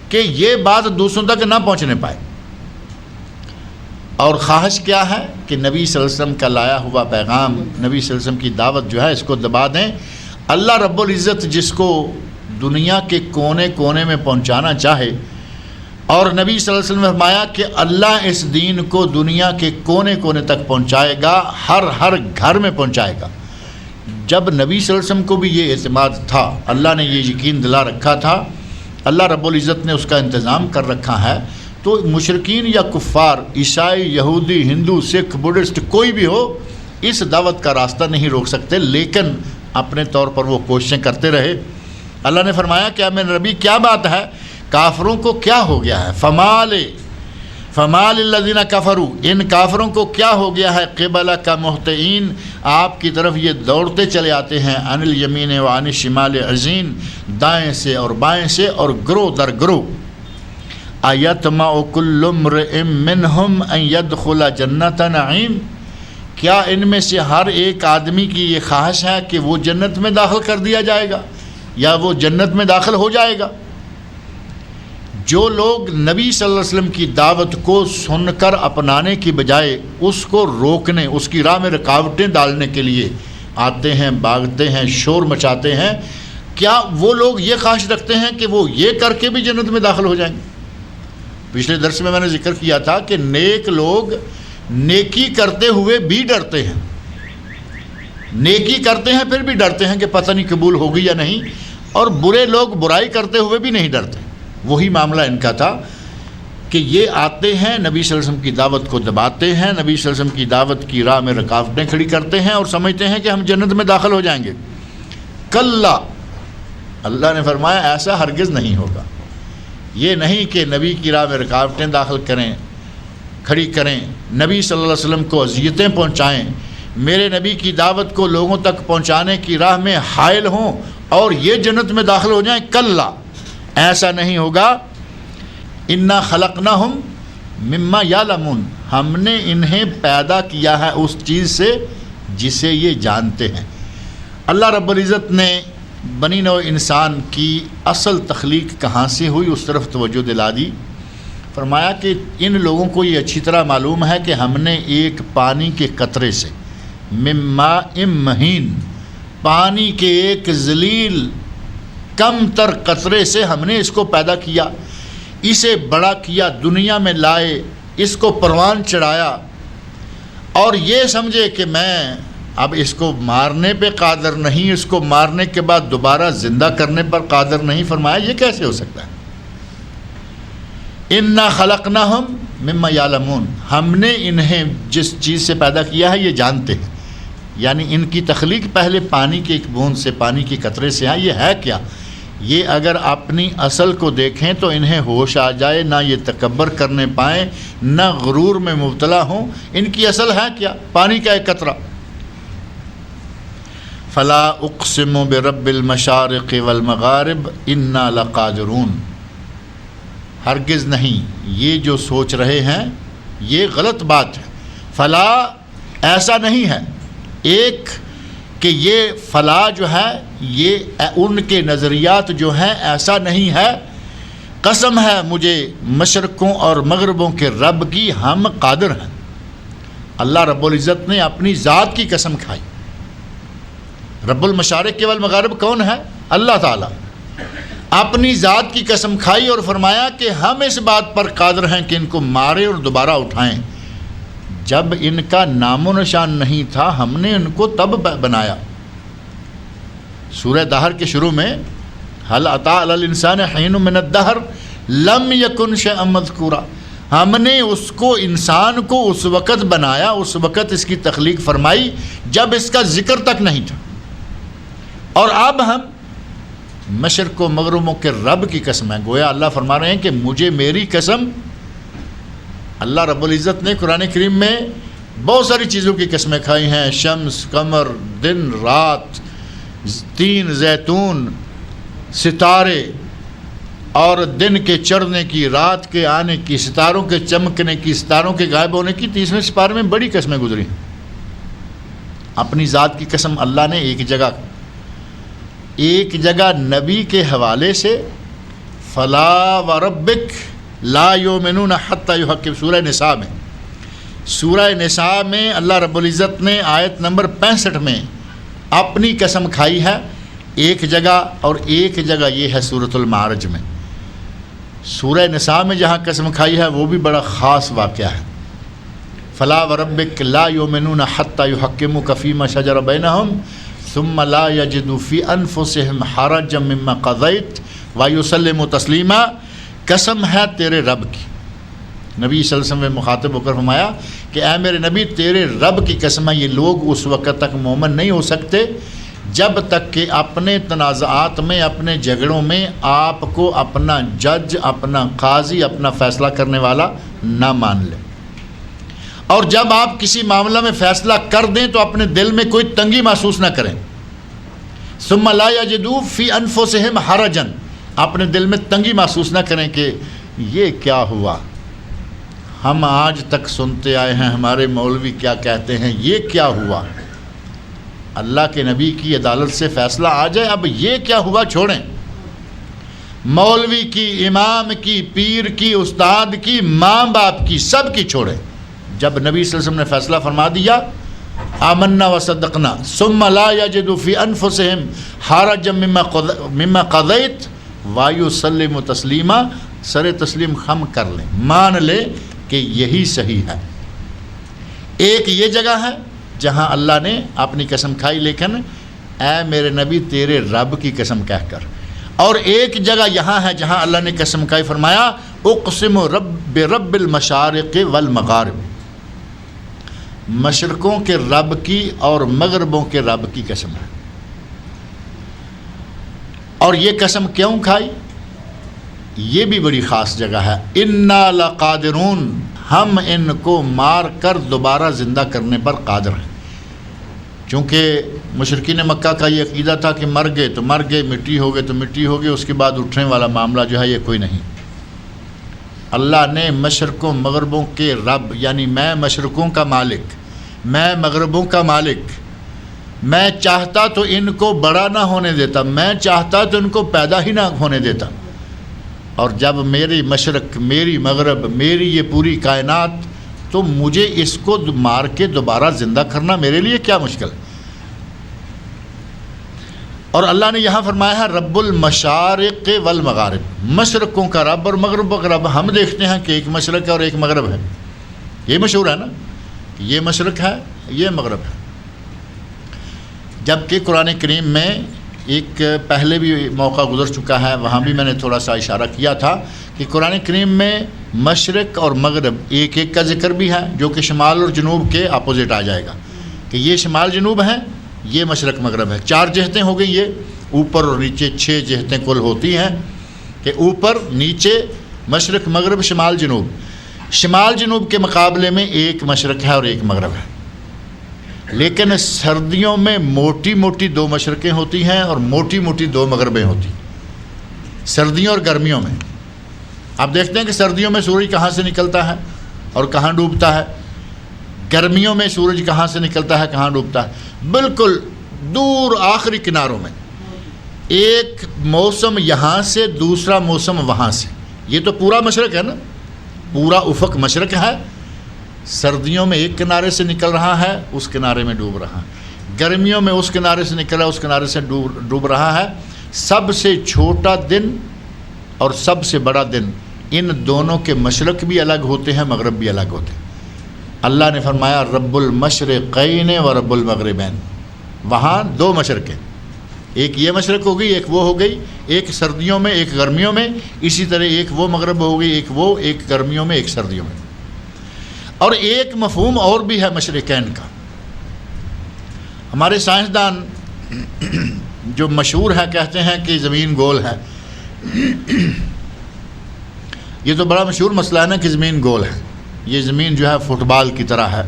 کہ یہ بات دوسروں تک نہ پہنچنے پائے۔ اور خواہش کیا ہے کہ نبی صلی اللہ علیہ وسلم کا لایا ہوا پیغام، نبی صلی اللہ علیہ وسلم کی دعوت جو ہے اس کو دبا دیں۔ اللہ رب العزت جس کو دنیا کے کونے کونے میں پہنچانا چاہے، اور نبی صلی اللہ علیہ وسلم نے فرمایا کہ اللہ اس دین کو دنیا کے کونے کونے تک پہنچائے گا، ہر گھر میں پہنچائے گا۔ جب نبی صلی اللہ علیہ وسلم کو بھی یہ اعتماد تھا، اللہ نے یہ یقین دلا رکھا تھا، اللہ رب العزت نے اس کا انتظام کر رکھا ہے، تو مشرکین یا کفار، عیسائی، یہودی، ہندو، سکھ، بدھسٹ، کوئی بھی ہو، اس دعوت کا راستہ نہیں روک سکتے، لیکن اپنے طور پر وہ کوششیں کرتے رہے۔ اللہ نے فرمایا کہ میرے نبی کیا بات ہے، کافروں کو کیا ہو گیا ہے؟ فمال الذین کفروا، ان کافروں کو کیا ہو گیا ہے؟ قبلک مہطعین، آپ کی طرف یہ دوڑتے چلے آتے ہیں، عن الیمین و عن الشمال عزین، دائیں سے اور بائیں سے اور گروہ در گروہ۔ ایطمع کل امرئ منہم ان یدخل جنت نعیم، کیا ان میں سے ہر ایک آدمی کی یہ خواہش ہے کہ وہ جنت میں داخل کر دیا جائے گا یا وہ جنت میں داخل ہو جائے گا؟ جو لوگ نبی صلی اللہ علیہ وسلم کی دعوت کو سن کر اپنانے کی بجائے اس کو روکنے، اس کی راہ میں رکاوٹیں ڈالنے کے لیے آتے ہیں، بھاگتے ہیں، شور مچاتے ہیں، کیا وہ لوگ یہ خواہش رکھتے ہیں کہ وہ یہ کر کے بھی جنت میں داخل ہو جائیں گے؟ پچھلے درس میں نے ذکر کیا تھا کہ نیک لوگ نیکی کرتے ہوئے بھی ڈرتے ہیں، نیکی کرتے ہیں پھر بھی ڈرتے ہیں کہ پتہ نہیں قبول ہوگی یا نہیں، اور برے لوگ برائی کرتے ہوئے بھی نہیں ڈرتے۔ وہی معاملہ ان کا تھا کہ یہ آتے ہیں، نبی صلی اللہ علیہ وسلم کی دعوت کو دباتے ہیں، نبی صلی اللہ علیہ وسلم کی دعوت کی راہ میں رکاوٹیں کھڑی کرتے ہیں اور سمجھتے ہیں کہ ہم جنت میں داخل ہو جائیں گے۔ کلا، اللہ نے فرمایا ایسا ہرگز نہیں ہوگا۔ یہ نہیں کہ نبی کی راہ میں رکاوٹیں داخل کریں، کھڑی کریں، نبی صلی اللہ علیہ وسلم کو اذیتیں پہنچائیں، میرے نبی کی دعوت کو لوگوں تک پہنچانے کی راہ میں حائل ہوں اور یہ جنت میں داخل ہو جائیں۔ کلا، ایسا نہیں ہوگا۔ انا خلقناہم مما یعلمون، ہم نے انہیں پیدا کیا ہے اس چیز سے جسے یہ جانتے ہیں۔ اللہ رب العزت نے بنی نوع انسان کی اصل تخلیق کہاں سے ہوئی اس طرف توجہ دلا دی۔ فرمایا کہ ان لوگوں کو یہ اچھی طرح معلوم ہے کہ ہم نے ایک پانی کے قطرے سے، من ماء مہین، پانی کے ایک ذلیل کم تر قطرے سے ہم نے اس کو پیدا کیا، اسے بڑا کیا، دنیا میں لائے، اس کو پروان چڑھایا، اور یہ سمجھے کہ میں اب اس کو مارنے پہ قادر نہیں، اس کو مارنے کے بعد دوبارہ زندہ کرنے پر قادر نہیں۔ فرمایا یہ کیسے ہو سکتا ہے؟ انا خلقناہم مما یعلمون، ہم نے انہیں جس چیز سے پیدا کیا ہے یہ جانتے ہیں، یعنی ان کی تخلیق پہلے پانی کے ایک بوند سے، پانی کے قطرے سے ہے۔ یہ ہے کیا؟ یہ اگر اپنی اصل کو دیکھیں تو انہیں ہوش آ جائے، نہ یہ تکبر کرنے پائیں، نہ غرور میں مبتلا ہوں۔ ان کی اصل ہے کیا؟ پانی کا ایک قطرہ۔ فلا اقسم برب المشارق والمغارب انا لقادرون، ہرگز نہیں، یہ جو سوچ رہے ہیں یہ غلط بات ہے۔ فلا ایسا نہیں ہے، ایک کہ یہ فلا جو ہے یہ ان کے نظریات جو ہیں ایسا نہیں ہے۔ قسم ہے مجھے مشرقوں اور مغربوں کے رب کی، ہم قادر ہیں۔ اللہ رب العزت نے اپنی ذات کی قسم کھائی۔ رب المشارق والمغارب کون ہے؟ اللہ تعالیٰ۔ اپنی ذات کی قسم کھائی اور فرمایا کہ ہم اس بات پر قادر ہیں کہ ان کو مارے اور دوبارہ اٹھائیں۔ جب ان کا نام و نشان نہیں تھا ہم نے ان کو تب بنایا۔ سورہ دہر کے شروع میں هل اتى على الانسان حين من الدهر لم يكن شيئا مذكورا، ہم نے اس کو، انسان کو اس وقت بنایا، اس وقت اس کی تخلیق فرمائی جب اس کا ذکر تک نہیں تھا۔ اور اب ہم مشرق و مغربوں کے رب کی قسم ہے، گویا اللہ فرما رہے ہیں کہ مجھے میری قسم۔ اللہ رب العزت نے قرآن کریم میں بہت ساری چیزوں کی قسمیں کھائی ہیں، شمس، قمر، دن، رات، تین، زیتون، ستارے، اور دن کے چڑھنے کی، رات کے آنے کی، ستاروں کے چمکنے کی، ستاروں کے غائب ہونے کی۔ 30ویں سپارے میں بڑی قسمیں گزری ہیں۔ اپنی ذات کی قسم اللہ نے ایک جگہ نبی کے حوالے سے فلا وربک لا یؤمنون حتی یحکموک، سورہ نساء میں اللہ رب العزت نے آیت نمبر 65 میں اپنی قسم کھائی ہے ایک جگہ، اور ایک جگہ یہ ہے سورۃ المعارج میں۔ سورہ نساء میں جہاں قسم کھائی ہے وہ بھی بڑا خاص واقعہ ہے۔ فلا وربک لا یؤمنون حتی یحکموک فیما شجر بینہم ثم لا یجدوا فی انفسہم حرجا مما قضیت ویسلموا تسلیما، قسم ہے تیرے رب کی۔ نبی صلی اللہ علیہ وسلم نے مخاطب ہو کر فرمایا کہ اے میرے نبی تیرے رب کی قسم ہے، یہ لوگ اس وقت تک مومن نہیں ہو سکتے جب تک کہ اپنے تنازعات میں، اپنے جھگڑوں میں آپ کو اپنا جج، اپنا قاضی، اپنا فیصلہ کرنے والا نہ مان لیں، اور جب آپ کسی معاملہ میں فیصلہ کر دیں تو اپنے دل میں کوئی تنگی محسوس نہ کریں۔ ثم لا یجدوا فی انفسہم حرجا، اپنے دل میں تنگی محسوس نہ کریں کہ یہ کیا ہوا، ہم آج تک سنتے آئے ہیں ہمارے مولوی کیا کہتے ہیں، یہ کیا ہوا۔ اللہ کے نبی کی عدالت سے فیصلہ آ جائے، اب یہ کیا ہوا چھوڑیں، مولوی کی، امام کی، پیر کی، استاد کی، ماں باپ کی، سب کی چھوڑیں۔ جب نبی صلی اللہ علیہ وسلم نے فیصلہ فرما دیا آمنا وصدقنا ثم لا یجدوا فی انفسہم حرجا مما قضیت ویسلموا تسلیما، سر تسلیم خم کر لیں، مان لیں کہ یہی صحیح ہے۔ ایک یہ جگہ ہے جہاں اللہ نے اپنی قسم کھائی، لیکن اے میرے نبی تیرے رب کی قسم کہہ کر، اور ایک جگہ یہاں ہے جہاں اللہ نے قسم کھائی، فرمایا اقسم برب المشارق والمغارب، مشرقوں کے رب کی اور مغربوں کے رب کی قسم ہے۔ اور یہ قسم کیوں کھائی؟ یہ بھی بڑی خاص جگہ ہے۔ انا لقادرون، ہم ان کو مار کر دوبارہ زندہ کرنے پر قادر ہیں۔ چونکہ مشرکین مکہ کا یہ عقیدہ تھا کہ مر گئے تو مر گئے، مٹی ہو گئے تو مٹی ہو گئے، اس کے بعد اٹھنے والا معاملہ جو ہے یہ کوئی نہیں۔ اللہ نے مشرقوں مغربوں کے رب، یعنی میں مشرقوں کا مالک، میں مغربوں کا مالک، میں چاہتا تو ان کو بڑا نہ ہونے دیتا، میں چاہتا تو ان کو پیدا ہی نہ ہونے دیتا، اور جب میری مشرق میری مغرب میری یہ پوری کائنات، تو مجھے اس کو مار کے دوبارہ زندہ کرنا میرے لیے کیا مشکل ہے۔ اور اللہ نے یہاں فرمایا ہے رب المشارق والمغارب، مشرقوں کا رب اور مغربوں کا رب۔ ہم دیکھتے ہیں کہ ایک مشرق ہے اور ایک مغرب ہے، یہ مشہور ہے نا، یہ مشرق ہے یہ مغرب ہے، جبکہ قرآن کریم میں ایک پہلے بھی موقع گزر چکا ہے، وہاں بھی میں نے تھوڑا سا اشارہ کیا تھا کہ قرآن کریم میں مشرق اور مغرب ایک ایک کا ذکر بھی ہے، جو کہ شمال اور جنوب کے اپوزٹ آ جائے گا، کہ یہ شمال جنوب ہے، یہ مشرق مغرب ہے۔ 4 جہتیں ہو گئی، یہ اوپر اور نیچے 6 جہتیں کل ہوتی ہیں، کہ اوپر نیچے مشرق مغرب شمال جنوب۔ شمال جنوب کے مقابلے میں ایک مشرق ہے اور ایک مغرب ہے، لیکن سردیوں میں موٹی موٹی 2 مشرقیں ہوتی ہیں اور موٹی موٹی 2 مغربیں ہوتی ہیں، سردیوں اور گرمیوں میں۔ آپ دیکھتے ہیں کہ سردیوں میں سورج کہاں سے نکلتا ہے اور کہاں ڈوبتا ہے، گرمیوں میں سورج کہاں سے نکلتا ہے کہاں ڈوبتا ہے، بالکل دور آخری کناروں میں، ایک موسم یہاں سے دوسرا موسم وہاں سے۔ یہ تو پورا مشرق ہے نا، پورا افق مشرق ہے، سردیوں میں ایک کنارے سے نکل رہا ہے اس کنارے میں ڈوب رہا ہے، گرمیوں میں اس کنارے سے نکل رہا ہے اس کنارے سے ڈوب رہا ہے۔ سب سے چھوٹا دن اور سب سے بڑا دن، ان دونوں کے مشرق بھی الگ ہوتے ہیں مغرب بھی الگ ہوتے ہیں۔ اللہ نے فرمایا رب المشرقین و رب المغربین، وہاں 2 مشرقیں، ایک یہ مشرق ہو گئی ایک وہ ہو گئی، ایک سردیوں میں ایک گرمیوں میں، اسی طرح ایک وہ مغرب ہو گئی ایک وہ، ایک گرمیوں میں ایک سردیوں میں۔ اور ایک مفہوم اور بھی ہے مشرقین کا، ہمارے سائنسدان جو مشہور ہے کہتے ہیں کہ زمین گول ہے، یہ تو بڑا مشہور مسئلہ ہے نا کہ زمین گول ہے، یہ زمین جو ہے فٹ بال کی طرح ہے۔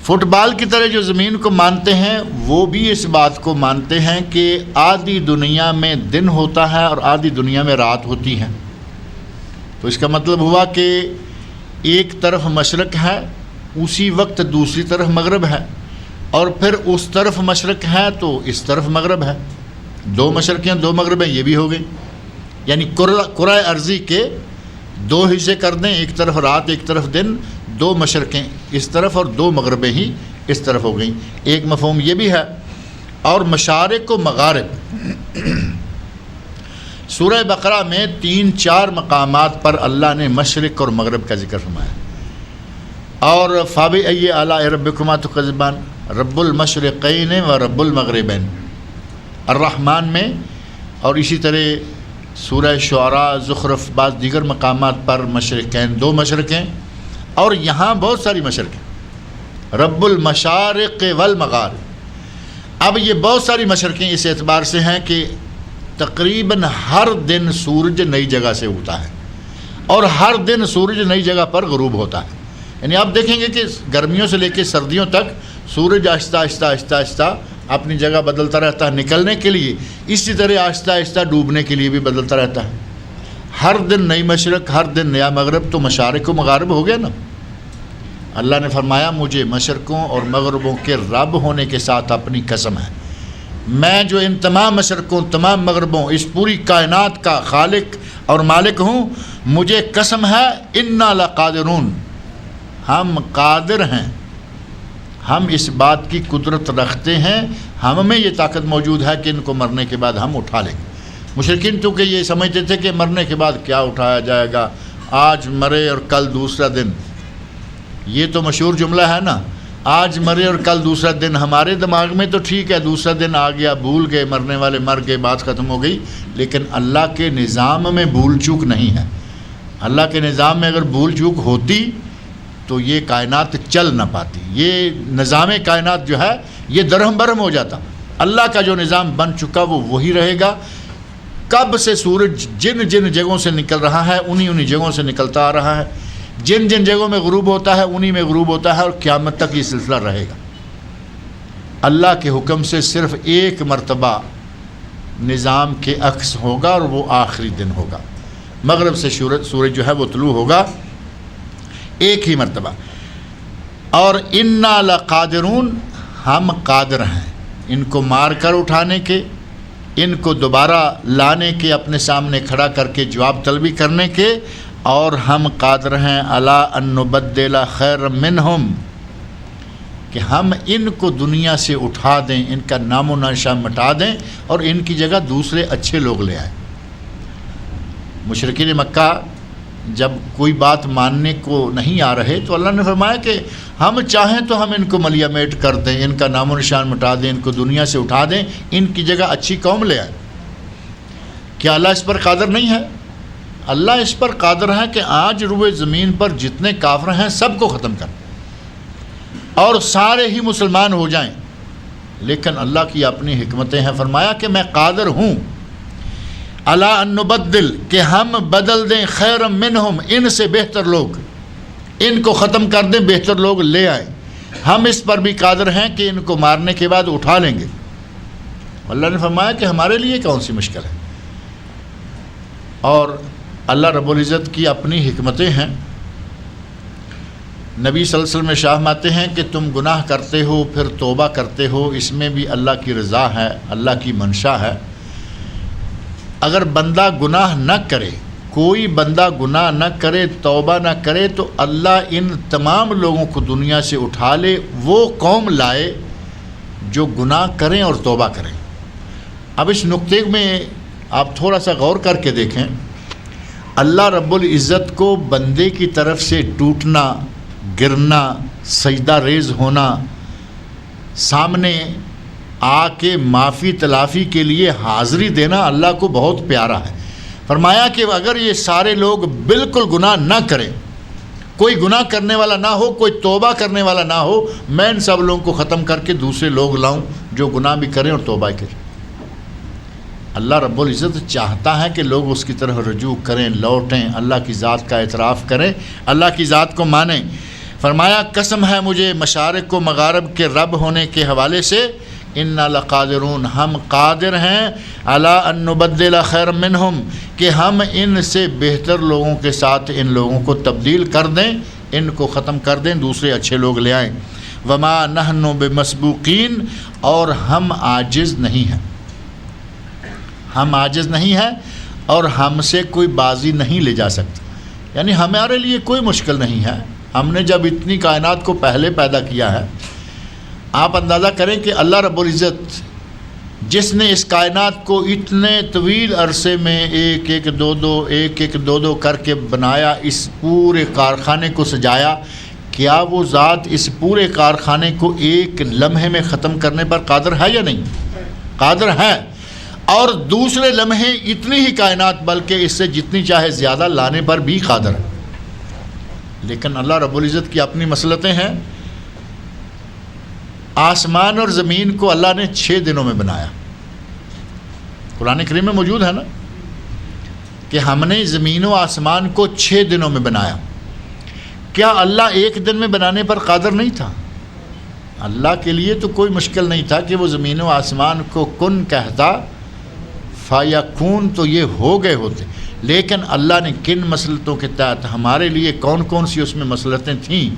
فٹ بال کی طرح جو زمین کو مانتے ہیں وہ بھی اس بات کو مانتے ہیں کہ آدھی دنیا میں دن ہوتا ہے اور آدھی دنیا میں رات ہوتی ہے، تو اس کا مطلب ہوا کہ ایک طرف مشرق ہے اسی وقت دوسری طرف مغرب ہے، اور پھر اس طرف مشرق ہے تو اس طرف مغرب ہے، 2 مشرقیں 2 مغربیں یہ بھی ہو گئی، یعنی کرۂ ارضی کے 2 حصے کر دیں، ایک طرف رات ایک طرف دن، 2 مشرقیں اس طرف اور 2 مغربیں ہی اس طرف ہو گئیں۔ ایک مفہوم یہ بھی ہے۔ اور مشارق و مغارب، سورہ بقرہ میں 3-4 مقامات پر اللہ نے مشرق اور مغرب کا ذکر فرمایا، اور فَبِأَيِّ آلَاءِ رَبِّكُمَا تُكَذِّبَانِ، رب المشرقین و رب المغربین الرحمن میں، اور اسی طرح سورہ شعراء زخرف بعض دیگر مقامات پر مشرقین 2 مشرقیں، اور یہاں بہت ساری مشرقیں، رب المشارق والمغارب۔ اب یہ بہت ساری مشرقیں اس اعتبار سے ہیں کہ تقریباً ہر دن سورج نئی جگہ سے اگتا ہے اور ہر دن سورج نئی جگہ پر غروب ہوتا ہے، یعنی آپ دیکھیں گے کہ گرمیوں سے لے کے سردیوں تک سورج آہستہ آہستہ آہستہ آہستہ اپنی جگہ بدلتا رہتا ہے نکلنے کے لیے، اسی طرح آہستہ آہستہ ڈوبنے کے لیے بھی بدلتا رہتا ہے۔ ہر دن نئی مشرق ہر دن نیا مغرب، تو مشارق و مغارب ہو گیا نا۔ اللہ نے فرمایا مجھے مشرقوں اور مغربوں کے رب ہونے کے ساتھ اپنی قسم ہے، میں جو ان تمام مشرقوں تمام مغربوں اس پوری کائنات کا خالق اور مالک ہوں، مجھے قسم ہے انا لقادرون، ہم قادر ہیں، ہم اس بات کی قدرت رکھتے ہیں، ہم میں یہ طاقت موجود ہے کہ ان کو مرنے کے بعد ہم اٹھا لیں گے۔ مشرکین چونکہ یہ سمجھتے تھے کہ مرنے کے بعد کیا اٹھایا جائے گا، آج مرے اور کل دوسرا دن، یہ تو مشہور جملہ ہے نا، آج مرے اور کل دوسرا دن۔ ہمارے دماغ میں تو ٹھیک ہے دوسرا دن آ گیا، بھول گئے، مرنے والے مر گئے، بات ختم ہو گئی، لیکن اللہ کے نظام میں بھول چوک نہیں ہے۔ اللہ کے نظام میں اگر بھول چوک ہوتی تو یہ کائنات چل نہ پاتی، یہ نظام کائنات جو ہے یہ درہم برہم ہو جاتا۔ اللہ کا جو نظام بن چکا وہ وہی رہے گا۔ کب سے سورج جن جن جگہوں سے نکل رہا ہے انہی جگہوں سے نکلتا آ رہا ہے، جن جن جگہوں میں غروب ہوتا ہے انہی میں غروب ہوتا ہے، اور قیامت تک یہ سلسلہ رہے گا۔ اللہ کے حکم سے صرف ایک مرتبہ نظام کے عکس ہوگا اور وہ آخری دن ہوگا۔ مغرب سے سورج جو ہے وہ طلوع ہوگا ایک ہی مرتبہ. اور انا لقادرون، ہم قادر ہیں ان کو مار کر اٹھانے کے، ان کو دوبارہ لانے کے، اپنے سامنے کھڑا کر کے جواب طلبی کرنے کے، اور ہم قادر ہیں الا ان نبدل خیر منہم، کہ ہم ان کو دنیا سے اٹھا دیں، ان کا نام و نشان مٹا دیں اور ان کی جگہ دوسرے اچھے لوگ لے آئیں. مشرکین مکہ جب کوئی بات ماننے کو نہیں آ رہے تو اللہ نے فرمایا کہ ہم چاہیں تو ہم ان کو ملیامیٹ کر دیں، ان کا نام و نشان مٹا دیں، ان کو دنیا سے اٹھا دیں، ان کی جگہ اچھی قوم لے آئیں. کیا اللہ اس پر قادر نہیں ہے؟ اللہ اس پر قادر ہے کہ آج روئے زمین پر جتنے کافر ہیں سب کو ختم کر اور سارے ہی مسلمان ہو جائیں. لیکن اللہ کی اپنی حکمتیں ہیں. فرمایا کہ میں قادر ہوں الا ان نبدل، کہ ہم بدل دیں خیر منہم، ان سے بہتر لوگ، ان کو ختم کر دیں، بہتر لوگ لے آئیں. ہم اس پر بھی قادر ہیں کہ ان کو مارنے کے بعد اٹھا لیں گے. اللہ نے فرمایا کہ ہمارے لیے کون سی مشکل ہے. اور اللہ رب العزت کی اپنی حکمتیں ہیں. نبی صلی اللہ علیہ وسلم ارشاد فرماتے ہیں کہ تم گناہ کرتے ہو پھر توبہ کرتے ہو، اس میں بھی اللہ کی رضا ہے، اللہ کی منشا ہے. اگر بندہ گناہ نہ کرے، کوئی بندہ گناہ نہ کرے، توبہ نہ کرے، تو اللہ ان تمام لوگوں کو دنیا سے اٹھا لے، وہ قوم لائے جو گناہ کریں اور توبہ کریں. اب اس نقطے میں آپ تھوڑا سا غور کر کے دیکھیں. اللہ رب العزت کو بندے کی طرف سے ٹوٹنا، گرنا، سجدہ ریز ہونا، سامنے آ کے معافی تلافی کے لیے حاضری دینا اللہ کو بہت پیارا ہے. فرمایا کہ اگر یہ سارے لوگ بالکل گناہ نہ کریں، کوئی گناہ کرنے والا نہ ہو، کوئی توبہ کرنے والا نہ ہو، میں ان سب لوگوں کو ختم کر کے دوسرے لوگ لاؤں جو گناہ بھی کریں اور توبہ کریں. اللہ رب العزت چاہتا ہے کہ لوگ اس کی طرف رجوع کریں، لوٹیں، اللہ کی ذات کا اعتراف کریں، اللہ کی ذات کو مانیں. فرمایا قسم ہے مجھے مشارق و مغارب کے رب ہونے کے حوالے سے، انا لقادرون، ہم قادر ہیں الا ان نبدل خیر منہم، کہ ہم ان سے بہتر لوگوں کے ساتھ ان لوگوں کو تبدیل کر دیں، ان کو ختم کر دیں، دوسرے اچھے لوگ لے آئیں. وما نحن بمسبوقین، اور ہم عاجز نہیں ہیں، ہم عاجز نہیں ہیں اور ہم سے کوئی بازی نہیں لے جا سکتا. یعنی ہمارے لیے کوئی مشکل نہیں ہے. ہم نے جب اتنی کائنات کو پہلے پیدا کیا ہے، آپ اندازہ کریں کہ اللہ رب العزت جس نے اس کائنات کو اتنے طویل عرصے میں ایک ایک دو دو کر کے بنایا، اس پورے کارخانے کو سجایا، کیا وہ ذات اس پورے کارخانے کو ایک لمحے میں ختم کرنے پر قادر ہے یا نہیں؟ قادر ہے. اور دوسرے لمحے اتنی ہی کائنات، بلکہ اس سے جتنی چاہے زیادہ لانے پر بھی قادر ہے. لیکن اللہ رب العزت کی اپنی مسلطیں ہیں. آسمان اور زمین کو اللہ نے 6 دنوں میں بنایا. قرآن کریم میں موجود ہے نا کہ ہم نے زمین و آسمان کو 6 دنوں میں بنایا. کیا اللہ ایک دن میں بنانے پر قادر نہیں تھا؟ اللہ کے لیے تو کوئی مشکل نہیں تھا کہ وہ زمین و آسمان کو کن کہتا فیکون تو یہ ہو گئے ہوتے. لیکن اللہ نے کن مسلطوں کے تحت، ہمارے لیے کون کون سی اس میں مسلطیں تھیں،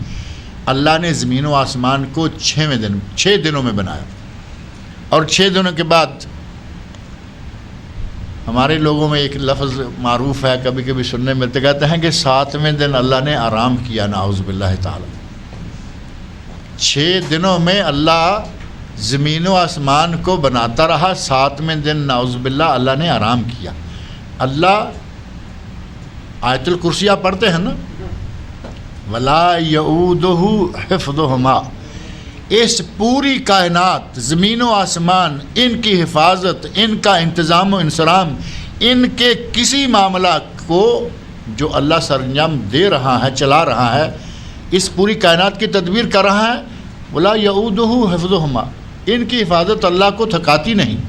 اللہ نے زمین و آسمان کو 6 دنوں میں بنایا. اور 6 دنوں کے بعد ہمارے لوگوں میں ایک لفظ معروف ہے، کبھی کبھی سننے ملتے، کہتے ہیں کہ 7ویں دن اللہ نے آرام کیا. نعوذ باللہ تعالی. 6 دنوں میں اللہ زمین و آسمان کو بناتا رہا، 7ویں دن نعوذ باللہ اللہ نے آرام کیا. اللہ آیت الکرسی آپ پڑھتے ہیں نا، وَلَا يَعُودُهُ حِفْظُهُمَا، اس پوری کائنات، زمین و آسمان، ان کی حفاظت، ان کا انتظام و انصرام، ان کے کسی معاملہ کو جو اللہ سرانجام دے رہا ہے، چلا رہا ہے، اس پوری کائنات کی تدبیر کر رہا ہے، وَلَا يَعُودُهُ حِفْظُهُمَا، ان کی حفاظت اللہ کو تھکاتی نہیں.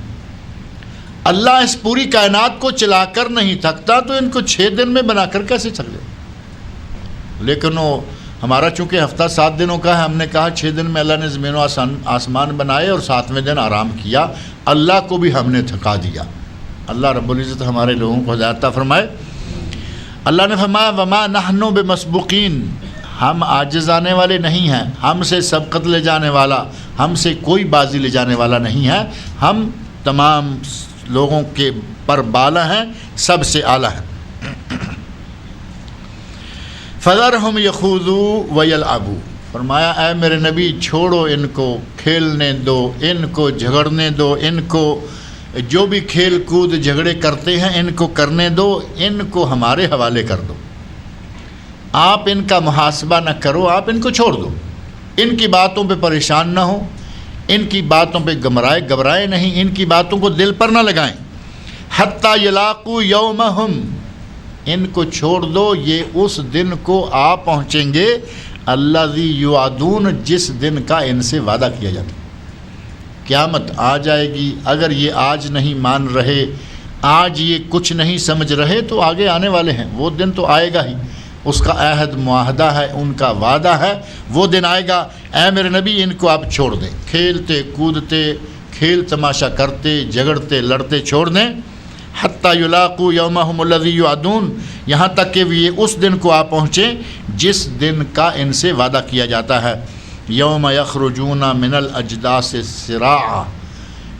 اللہ اس پوری کائنات کو چلا کر نہیں تھکتا، تو ان کو 6 دن میں بنا کر کیسے تھک جائے؟ لیکن وہ ہمارا چونکہ ہفتہ 7 دنوں کا ہے، ہم نے کہا 6 دن میں اللہ نے زمین و آسمان بنائے اور 7ویں دن آرام کیا. اللہ کو بھی ہم نے تھکا دیا. اللہ رب العزت ہمارے لوگوں کو ہدایت عطا فرمائے. اللہ نے فرمایا وما نحن بمسبوقین، ہم عاجز آنے والے نہیں ہیں، ہم سے سبقت لے جانے والا، ہم سے کوئی بازی لے جانے والا نہیں ہے، ہم تمام لوگوں کے پر بالا ہیں، سب سے اعلیٰ ہیں۔ فذرہم یخوضوا ویلعبوا، فرمایا اے میرے نبی چھوڑو ان کو، کھیلنے دو، ان کو جھگڑنے دو، ان کو جو بھی کھیل کود جھگڑے کرتے ہیں ان کو کرنے دو، ان کو ہمارے حوالے کر دو، آپ ان کا محاسبہ نہ کرو، آپ ان کو چھوڑ دو، ان کی باتوں پہ پریشان نہ ہو، ان کی باتوں پہ گھبرائے نہیں، ان کی باتوں کو دل پر نہ لگائیں۔ حتی یلاقوا یومہم، ان کو چھوڑ دو، یہ اس دن کو آ پہنچیں گے الذی یوعدون، جس دن کا ان سے وعدہ کیا جاتا ہے۔ قیامت آ جائے گی، اگر یہ آج نہیں مان رہے، آج یہ کچھ نہیں سمجھ رہے تو آگے آنے والے ہیں، وہ دن تو آئے گا ہی، اس کا عہد معاہدہ ہے، ان کا وعدہ ہے، وہ دن آئے گا۔ اے میرے نبی ان کو آپ چھوڑ دیں، کھیلتے کودتے، کھیل تماشا کرتے جھگڑتے لڑتے چھوڑ دیں۔ حتی یلاقوا یومہم الذی یوعدون، یہاں تک کہ یہ اس دن کو آ پہنچیں جس دن کا ان سے وعدہ کیا جاتا ہے۔ یوم یخرجون من الاجداث سراعا،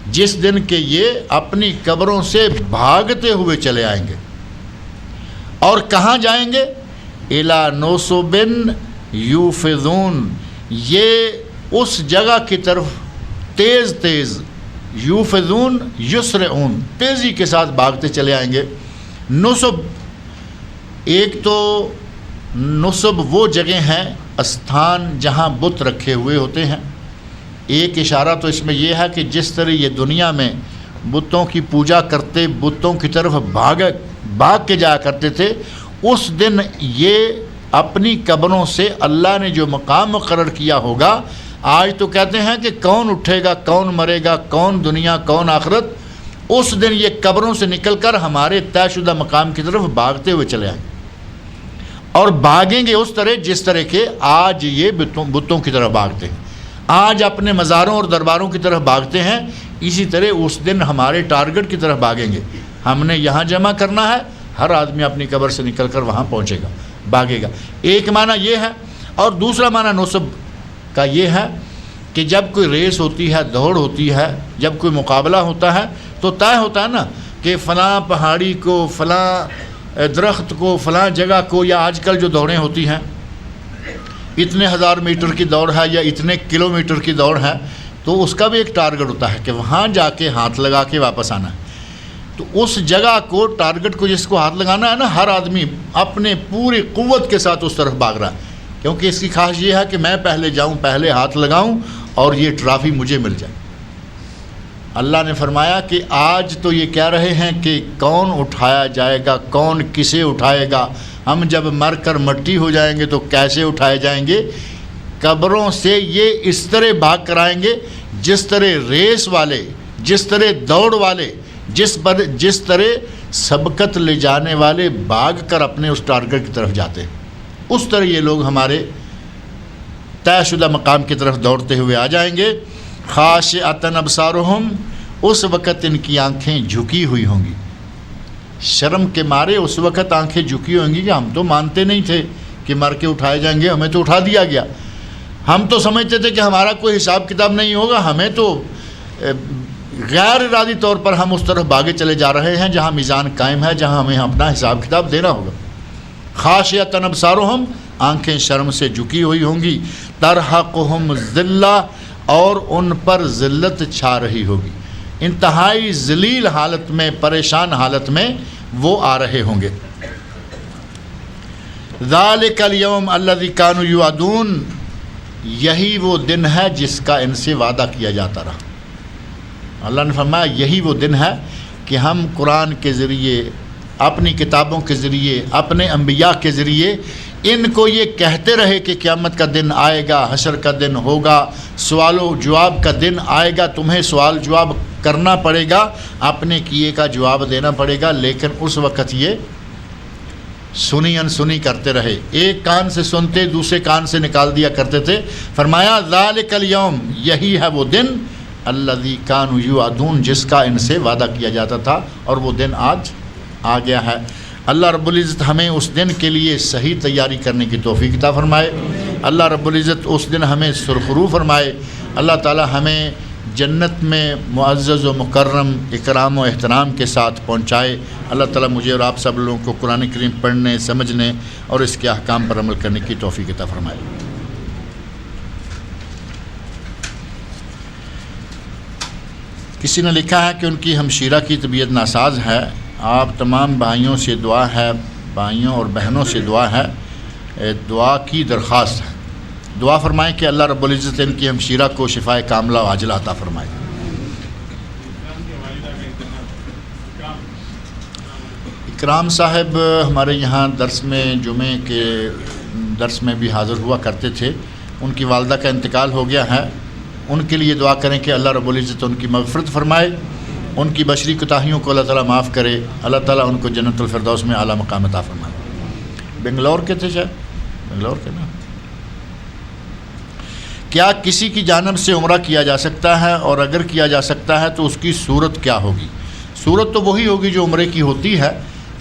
جس دن کہ یہ اپنی قبروں سے بھاگتے ہوئے چلے آئیں گے، اور کہاں جائیں گے؟ الی نصب یوفضون، یہ اس جگہ کی طرف تیز تیز، یوفضون یسرعون، تیزی کے ساتھ بھاگتے چلے آئیں گے۔ نصب، ایک تو نصب وہ جگہ ہیں استھان جہاں بت رکھے ہوئے ہوتے ہیں، ایک اشارہ تو اس میں یہ ہے کہ جس طرح یہ دنیا میں بتوں کی پوجا کرتے، بتوں کی طرف بھاگ کے جایا کرتے تھے، اس دن یہ اپنی قبروں سے اللہ نے جو مقام مقرر کیا ہوگا، آج تو کہتے ہیں کہ کون اٹھے گا، کون مرے گا، کون دنیا کون آخرت، اس دن یہ قبروں سے نکل کر ہمارے طے شدہ مقام کی طرف بھاگتے ہوئے چلے آئیں گے، اور بھاگیں گے اس طرح جس طرح کے آج یہ بتوں کی طرف بھاگتے ہیں، آج اپنے مزاروں اور درباروں کی طرف بھاگتے ہیں، اسی طرح اس دن ہمارے ٹارگٹ کی طرف بھاگیں گے۔ ہم نے یہاں جمع کرنا ہے، ہر آدمی اپنی قبر سے نکل کر وہاں پہنچے گا، بھاگے گا۔ ایک معنی یہ ہے، اور دوسرا معنی نصب کا یہ ہے کہ جب کوئی ریس ہوتی ہے، دوڑ ہوتی ہے، جب کوئی مقابلہ ہوتا ہے تو طے ہوتا ہے نا کہ فلاں پہاڑی کو، فلاں درخت کو، فلاں جگہ کو، یا آج کل جو دوڑیں ہوتی ہیں اتنے 1000 میٹر کی دوڑ ہے یا اتنے کلومیٹر کی دوڑ ہے، تو اس کا بھی ایک ٹارگٹ ہوتا ہے کہ وہاں جا کے ہاتھ لگا کے واپس آنا ہے۔ تو اس جگہ کو، ٹارگٹ کو جس کو ہاتھ لگانا ہے نا، ہر آدمی اپنے پوری قوت کے ساتھ اس طرف بھاگ رہا ہے، کیونکہ اس کی خواہش یہ ہے کہ میں پہلے جاؤں، پہلے ہاتھ لگاؤں اور یہ ٹرافی مجھے مل جائے۔ اللہ نے فرمایا کہ آج تو یہ کہہ رہے ہیں کہ کون اٹھایا جائے گا، کون کسے اٹھائے گا، ہم جب مر کر مٹی ہو جائیں گے تو کیسے اٹھائے جائیں گے۔ قبروں سے یہ اس طرح بھاگ کر آئیں گے جس طرح ریس والے، جس طرح دوڑ والے، جس طرح سبقت لے جانے والے بھاگ کر اپنے اس ٹارگٹ کی طرف جاتے ہیں، اس طرح یہ لوگ ہمارے طے شدہ مقام کی طرف دوڑتے ہوئے آ جائیں گے۔ خاشعۃ ابصارہم، اس وقت ان کی آنکھیں جھکی ہوئی ہوں گی، شرم کے مارے اس وقت آنکھیں جھکی ہوں گی کہ ہم تو مانتے نہیں تھے کہ مر کے اٹھائے جائیں گے، ہمیں تو اٹھا دیا گیا، ہم تو سمجھتے تھے کہ ہمارا کوئی حساب کتاب نہیں ہوگا، ہمیں تو غیر ارادی طور پر ہم اس طرف بھاگے چلے جا رہے ہیں جہاں میزان قائم ہے، جہاں ہمیں اپنا حساب کتاب دینا ہوگا۔ خاشعۃ ابصارہم، آنکھیں شرم سے جھکی ہوئی ہوں گی، ترحقہم ذلہ، اور ان پر ذلت چھا رہی ہوگی، انتہائی ذلیل حالت میں، پریشان حالت میں وہ آ رہے ہوں گے۔ ذالک الیوم الذی کانوا یوعدون، یہی وہ دن ہے جس کا ان سے وعدہ کیا جاتا رہا۔ اللہ نے فرمایا یہی وہ دن ہے کہ ہم قرآن کے ذریعے، اپنی کتابوں کے ذریعے، اپنے انبیاء کے ذریعے ان کو یہ کہتے رہے کہ قیامت کا دن آئے گا، حشر کا دن ہوگا، سوال و جواب کا دن آئے گا، تمہیں سوال جواب کرنا پڑے گا، اپنے کیے کا جواب دینا پڑے گا، لیکن اس وقت یہ سنی انسنی کرتے رہے، ایک کان سے سنتے دوسرے کان سے نکال دیا کرتے تھے۔ فرمایا ذالک الیوم، یہی ہے وہ دن، الذی کانوا یوعدون، جس کا ان سے وعدہ کیا جاتا تھا، اور وہ دن آج آ گیا ہے۔ اللہ رب العزت ہمیں اس دن کے لیے صحیح تیاری کرنے کی توفیق عطا فرمائے۔ اللہ رب العزت اس دن ہمیں سرخرو فرمائے۔ اللہ تعالی ہمیں جنت میں معزز و مکرم اکرام و احترام کے ساتھ پہنچائے۔ اللہ تعالی مجھے اور آپ سب لوگوں کو قرآن کریم پڑھنے، سمجھنے اور اس کے احکام پر عمل کرنے کی توفیق عطا فرمائے۔ کسی نے لکھا ہے کہ ان کی ہمشیرہ کی طبیعت ناساز ہے، آپ تمام بھائیوں سے دعا ہے، بھائیوں اور بہنوں سے دعا ہے، دعا کی درخواست ہے، دعا فرمائیں کہ اللہ رب العزت ان کی ہمشیرہ کو شفائے کاملہ و عاجلہ عطا فرمائے۔ اکرام صاحب ہمارے یہاں درس میں، جمعے کے درس میں بھی حاضر ہوا کرتے تھے، ان کی والدہ کا انتقال ہو گیا ہے، ان کے لیے دعا کریں کہ اللہ رب العزت ان کی مغفرت فرمائے، ان کی بشری کوتاہیوں کو اللہ تعالیٰ معاف کرے، اللہ تعالیٰ ان کو جنت الفردوس میں اعلیٰ مقام عطا فرمائے۔ بنگلور کے تھے شاید، بنگلور کے نا۔ کیا کسی کی جانب سے عمرہ کیا جا سکتا ہے، اور اگر کیا جا سکتا ہے تو اس کی صورت کیا ہوگی؟ صورت تو وہی ہوگی جو عمرے کی ہوتی ہے،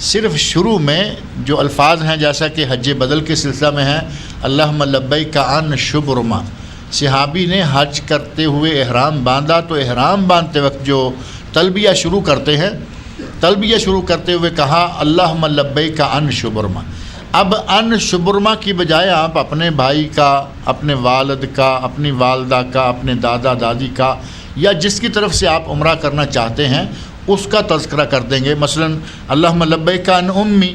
صرف شروع میں جو الفاظ ہیں جیسا کہ حج بدل کے سلسلہ میں ہیں، اللہم لبیک عن شبرما، صحابی نے حج کرتے ہوئے احرام باندھا تو احرام باندھتے وقت جو تلبیہ شروع کرتے ہیں، تلبیہ شروع کرتے ہوئے کہا اللہم لبیک عن شبرما۔ اب ان شبرما کی بجائے آپ اپنے بھائی کا، اپنے والد کا، اپنی والدہ کا، اپنے دادا دادی کا، یا جس کی طرف سے آپ عمرہ کرنا چاہتے ہیں اس کا تذکرہ کر دیں گے۔ مثلا اللہم لبیک عن امی،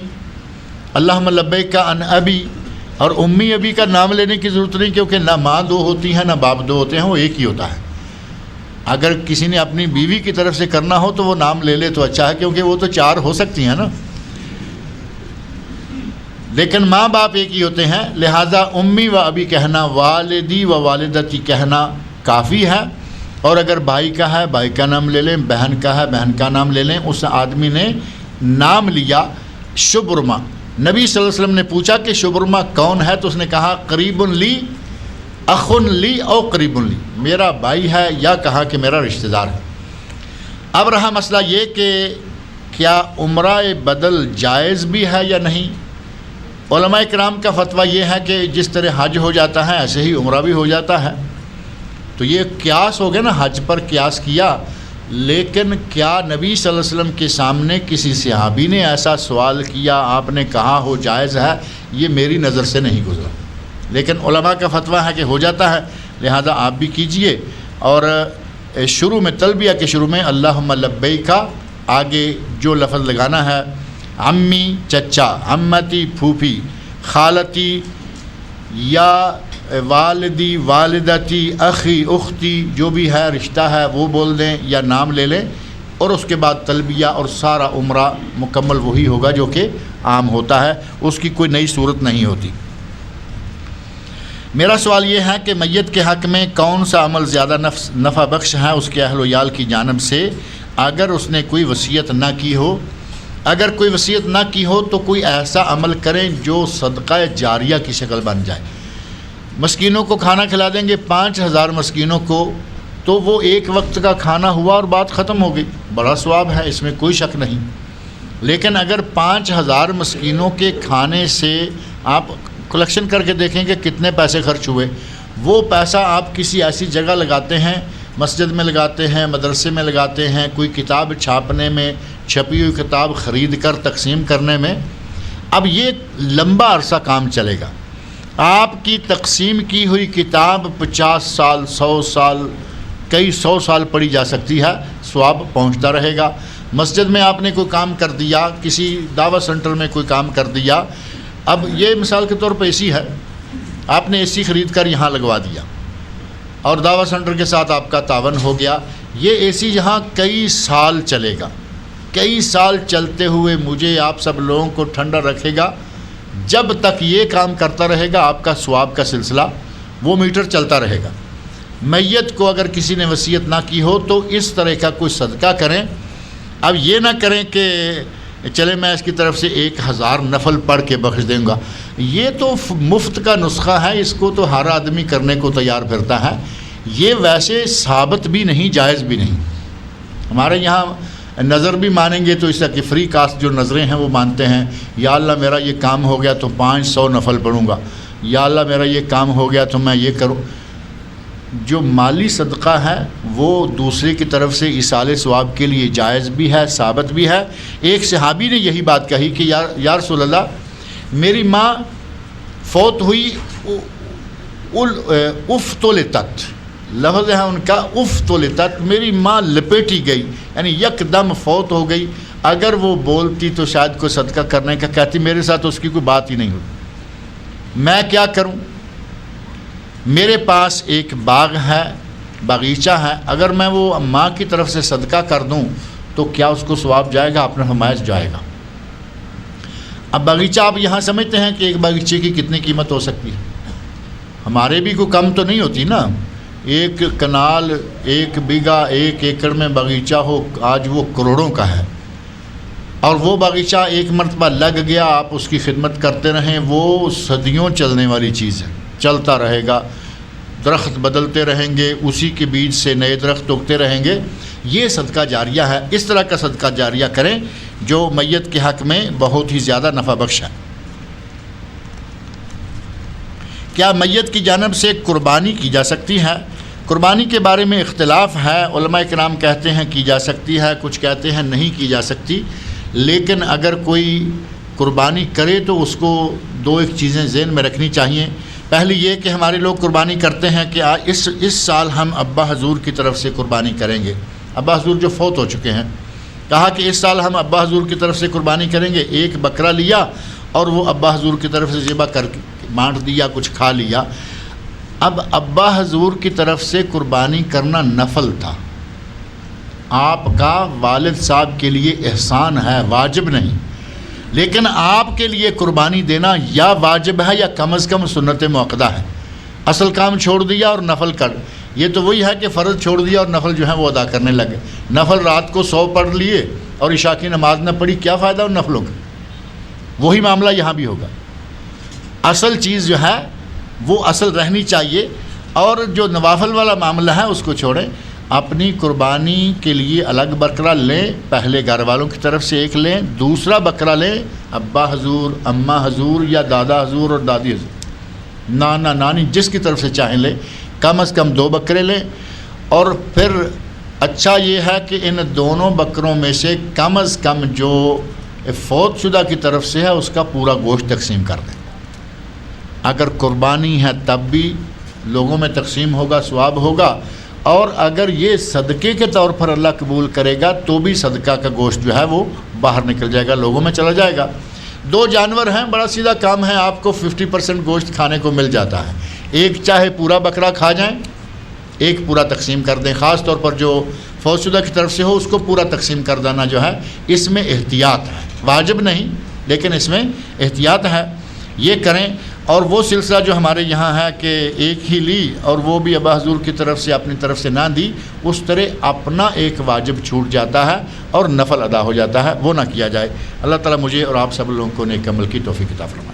اللہم لبیک عن ابی، اور امی ابی کا نام لینے کی ضرورت نہیں، کیونکہ نہ ماں دو ہوتی ہیں نہ باپ دو ہوتے ہیں، وہ ایک ہی ہوتا ہے۔ اگر کسی نے اپنی بیوی کی طرف سے کرنا ہو تو وہ نام لے لے تو اچھا ہے، کیونکہ وہ تو چار ہو سکتی ہیں نا، لیکن ماں باپ ایک ہی ہوتے ہیں، لہٰذا امی و ابی کہنا، والدی و والدتی کہنا کافی ہے۔ اور اگر بھائی کا ہے بھائی کا نام لے لیں، بہن کا ہے بہن کا نام لے لیں۔ اس آدمی نے نام لیا شبرما، نبی صلی اللہ علیہ وسلم نے پوچھا کہ شبرما کون ہے، تو اس نے کہا قریب لی، اخ لی او قریب لی، میرا بھائی ہے یا کہا کہ میرا رشتہ دار ہے۔ اب رہا مسئلہ یہ کہ کیا عمرہ بدل جائز بھی ہے یا نہیں؟ علماء کرام کا فتویٰ یہ ہے کہ جس طرح حج ہو جاتا ہے ایسے ہی عمرہ بھی ہو جاتا ہے، تو یہ قیاس ہو گیا نا، حج پر قیاس کیا۔ لیکن کیا نبی صلی اللہ علیہ وسلم کے سامنے کسی صحابی نے ایسا سوال کیا، آپ نے کہا ہو جائز ہے؟ یہ میری نظر سے نہیں گزرا، لیکن علماء کا فتویٰ ہے کہ ہو جاتا ہے، لہذا آپ بھی کیجئے۔ اور شروع میں تلبیہ کے شروع میں اللہم لبیک، آگے جو لفظ لگانا ہے، امی چچا، امتی پھوپھی، خالتی یا والدی والدتی، اخی اختی، جو بھی ہے رشتہ ہے وہ بول دیں یا نام لے لیں، اور اس کے بعد تلبیہ، اور سارا عمرہ مکمل وہی ہوگا جو کہ عام ہوتا ہے، اس کی کوئی نئی صورت نہیں ہوتی۔ میرا سوال یہ ہے کہ میت کے حق میں کون سا عمل زیادہ نفع بخش ہے اس کے اہل و عیال کی جانب سے، اگر اس نے کوئی وصیت نہ کی ہو؟ اگر کوئی وصیت نہ کی ہو تو کوئی ایسا عمل کریں جو صدقہ جاریہ کی شکل بن جائے۔ مسکینوں کو کھانا کھلا دیں گے 5000 مسکینوں کو، تو وہ ایک وقت کا کھانا ہوا اور بات ختم ہو گئی، بڑا ثواب ہے، اس میں کوئی شک نہیں۔ لیکن اگر 5000 مسکینوں کے کھانے سے آپ کلیکشن کر کے دیکھیں کہ کتنے پیسے خرچ ہوئے، وہ پیسہ آپ کسی ایسی جگہ لگاتے ہیں، مسجد میں لگاتے ہیں، مدرسے میں لگاتے ہیں، کوئی کتاب چھاپنے میں، چھپی ہوئی کتاب خرید کر تقسیم کرنے میں، اب یہ لمبا عرصہ کام چلے گا۔ آپ کی تقسیم کی ہوئی کتاب 50 سال، 100 سال، کئی 100 سال پڑھی جا سکتی ہے، ثواب پہنچتا رہے گا۔ مسجد میں آپ نے کوئی کام کر دیا، کسی دعوت سینٹر میں کوئی کام کر دیا، اب یہ مثال کے طور پہ اے سی ہے، آپ نے اے سی خرید کر یہاں لگوا دیا اور دعوت سینٹر کے ساتھ آپ کا تعاون ہو گیا، یہ اے سی یہاں کئی سال چلے گا، کئی سال چلتے ہوئے مجھے آپ سب لوگوں کو ٹھنڈا رکھے گا۔ جب تک یہ کام کرتا رہے گا آپ کا ثواب کا سلسلہ، وہ میٹر چلتا رہے گا۔ میت کو اگر کسی نے وصیت نہ کی ہو تو اس طرح کا کوئی صدقہ کریں۔ اب یہ نہ کریں کہ چلے میں اس کی طرف سے 1000 نفل پڑھ کے بخش دوں گا، یہ تو مفت کا نسخہ ہے، اس کو تو ہر آدمی کرنے کو تیار پھرتا ہے، یہ ویسے ثابت بھی نہیں، جائز بھی نہیں۔ ہمارے یہاں نظر بھی مانیں گے تو اس طرح کی فری کاسٹ جو نظریں ہیں وہ مانتے ہیں، یا اللہ میرا یہ کام ہو گیا تو 500 نفل پڑھوں گا، یا اللہ میرا یہ کام ہو گیا تو میں یہ کروں۔ جو مالی صدقہ ہے وہ دوسرے کی طرف سے ایصال ثواب کے لیے جائز بھی ہے، ثابت بھی ہے۔ ایک صحابی نے یہی بات کہی کہ یا رسول اللہ، میری ماں فوت ہوئی، افتلتت، لفظ ہے ان کا افتلتت، میری ماں لپیٹی گئی، یعنی یک دم فوت ہو گئی۔ اگر وہ بولتی تو شاید کوئی صدقہ کرنے کا کہتی، میرے ساتھ اس کی کوئی بات ہی نہیں ہوئی، میں کیا کروں؟ میرے پاس ایک باغ ہے، باغیچہ ہے، اگر میں وہ ماں کی طرف سے صدقہ کر دوں تو کیا اس کو ثواب جائے گا؟ اپنا فرمایا جائے گا۔ اب باغیچہ آپ یہاں سمجھتے ہیں کہ ایک باغیچے کی کتنی قیمت ہو سکتی ہے؟ ہمارے بھی کوئی کم تو نہیں ہوتی نا، ایک کنال، ایک بیگھہ، ایک ایکڑ میں باغیچہ ہو، آج وہ کروڑوں کا ہے، اور وہ باغیچہ ایک مرتبہ لگ گیا، آپ اس کی خدمت کرتے رہیں، وہ صدیوں چلنے والی چیز ہے، چلتا رہے گا، درخت بدلتے رہیں گے، اسی کے بیج سے نئے درخت اگتے رہیں گے۔ یہ صدقہ جاریہ ہے۔ اس طرح کا صدقہ جاریہ کریں جو میت کے حق میں بہت ہی زیادہ نفع بخش ہے۔ کیا میت کی جانب سے قربانی کی جا سکتی ہے؟ قربانی کے بارے میں اختلاف ہے، علماء کرام کہتے ہیں کی جا سکتی ہے، کچھ کہتے ہیں نہیں کی جا سکتی، لیکن اگر کوئی قربانی کرے تو اس کو دو ایک چیزیں ذہن میں رکھنی چاہیے۔ پہلی یہ کہ ہمارے لوگ قربانی کرتے ہیں کہ اس سال ہم ابا حضور کی طرف سے قربانی کریں گے، ابا حضور جو فوت ہو چکے ہیں، کہا کہ اس سال ہم ابا حضور کی طرف سے قربانی کریں گے، ایک بکرا لیا اور وہ ابا حضور کی طرف سے ذبح کر کے بانٹ دیا، کچھ کھا لیا۔ اب ابا حضور کی طرف سے قربانی کرنا نفل تھا، آپ کا والد صاحب کے لیے احسان ہے، واجب نہیں، لیکن آپ کے لیے قربانی دینا یا واجب ہے یا کم از کم سنت موقدہ ہے۔ اصل کام چھوڑ دیا اور نفل کر، یہ تو وہی ہے کہ فرض چھوڑ دیا اور نفل جو ہے وہ ادا کرنے لگے۔ نفل رات کو 100 پڑھ لیے اور عشاء کی نماز نہ پڑھی، کیا فائدہ ان نفلوں کا؟ وہی معاملہ یہاں بھی ہوگا۔ اصل چیز جو ہے وہ اصل رہنی چاہیے، اور جو نوافل والا معاملہ ہے اس کو چھوڑیں۔ اپنی قربانی کے لیے الگ بکرا لیں، پہلے گھر والوں کی طرف سے ایک لیں، دوسرا بکرا لیں ابا حضور، اماں حضور یا دادا حضور اور دادی حضور، نانا نانی جس کی طرف سے چاہیں لیں، کم از کم 2 بکرے لیں، اور پھر اچھا یہ ہے کہ ان دونوں بکروں میں سے کم از کم جو فوت شدہ کی طرف سے ہے اس کا پورا گوشت تقسیم کر دیں۔ اگر قربانی ہے تب بھی لوگوں میں تقسیم ہوگا، ثواب ہوگا، اور اگر یہ صدقے کے طور پر اللہ قبول کرے گا تو بھی صدقہ کا گوشت جو ہے وہ باہر نکل جائے گا، لوگوں میں چلا جائے گا۔ 2 جانور ہیں، بڑا سیدھا کام ہے، آپ کو 50% گوشت کھانے کو مل جاتا ہے، ایک چاہے پورا بکرا کھا جائیں، ایک پورا تقسیم کر دیں، خاص طور پر جو فوت شدہ کی طرف سے ہو اس کو پورا تقسیم کر دینا جو ہے، اس میں احتیاط ہے، واجب نہیں لیکن اس میں احتیاط ہے، یہ کریں۔ اور وہ سلسلہ جو ہمارے یہاں ہے کہ ایک ہی لی اور وہ بھی ابا حضور کی طرف سے اپنی طرف سے نہ دی، اس طرح اپنا ایک واجب چھوٹ جاتا ہے اور نفل ادا ہو جاتا ہے، وہ نہ کیا جائے۔ اللہ تعالیٰ مجھے اور آپ سب لوگوں کو نیک عمل کی توفیق عطا فرمائے۔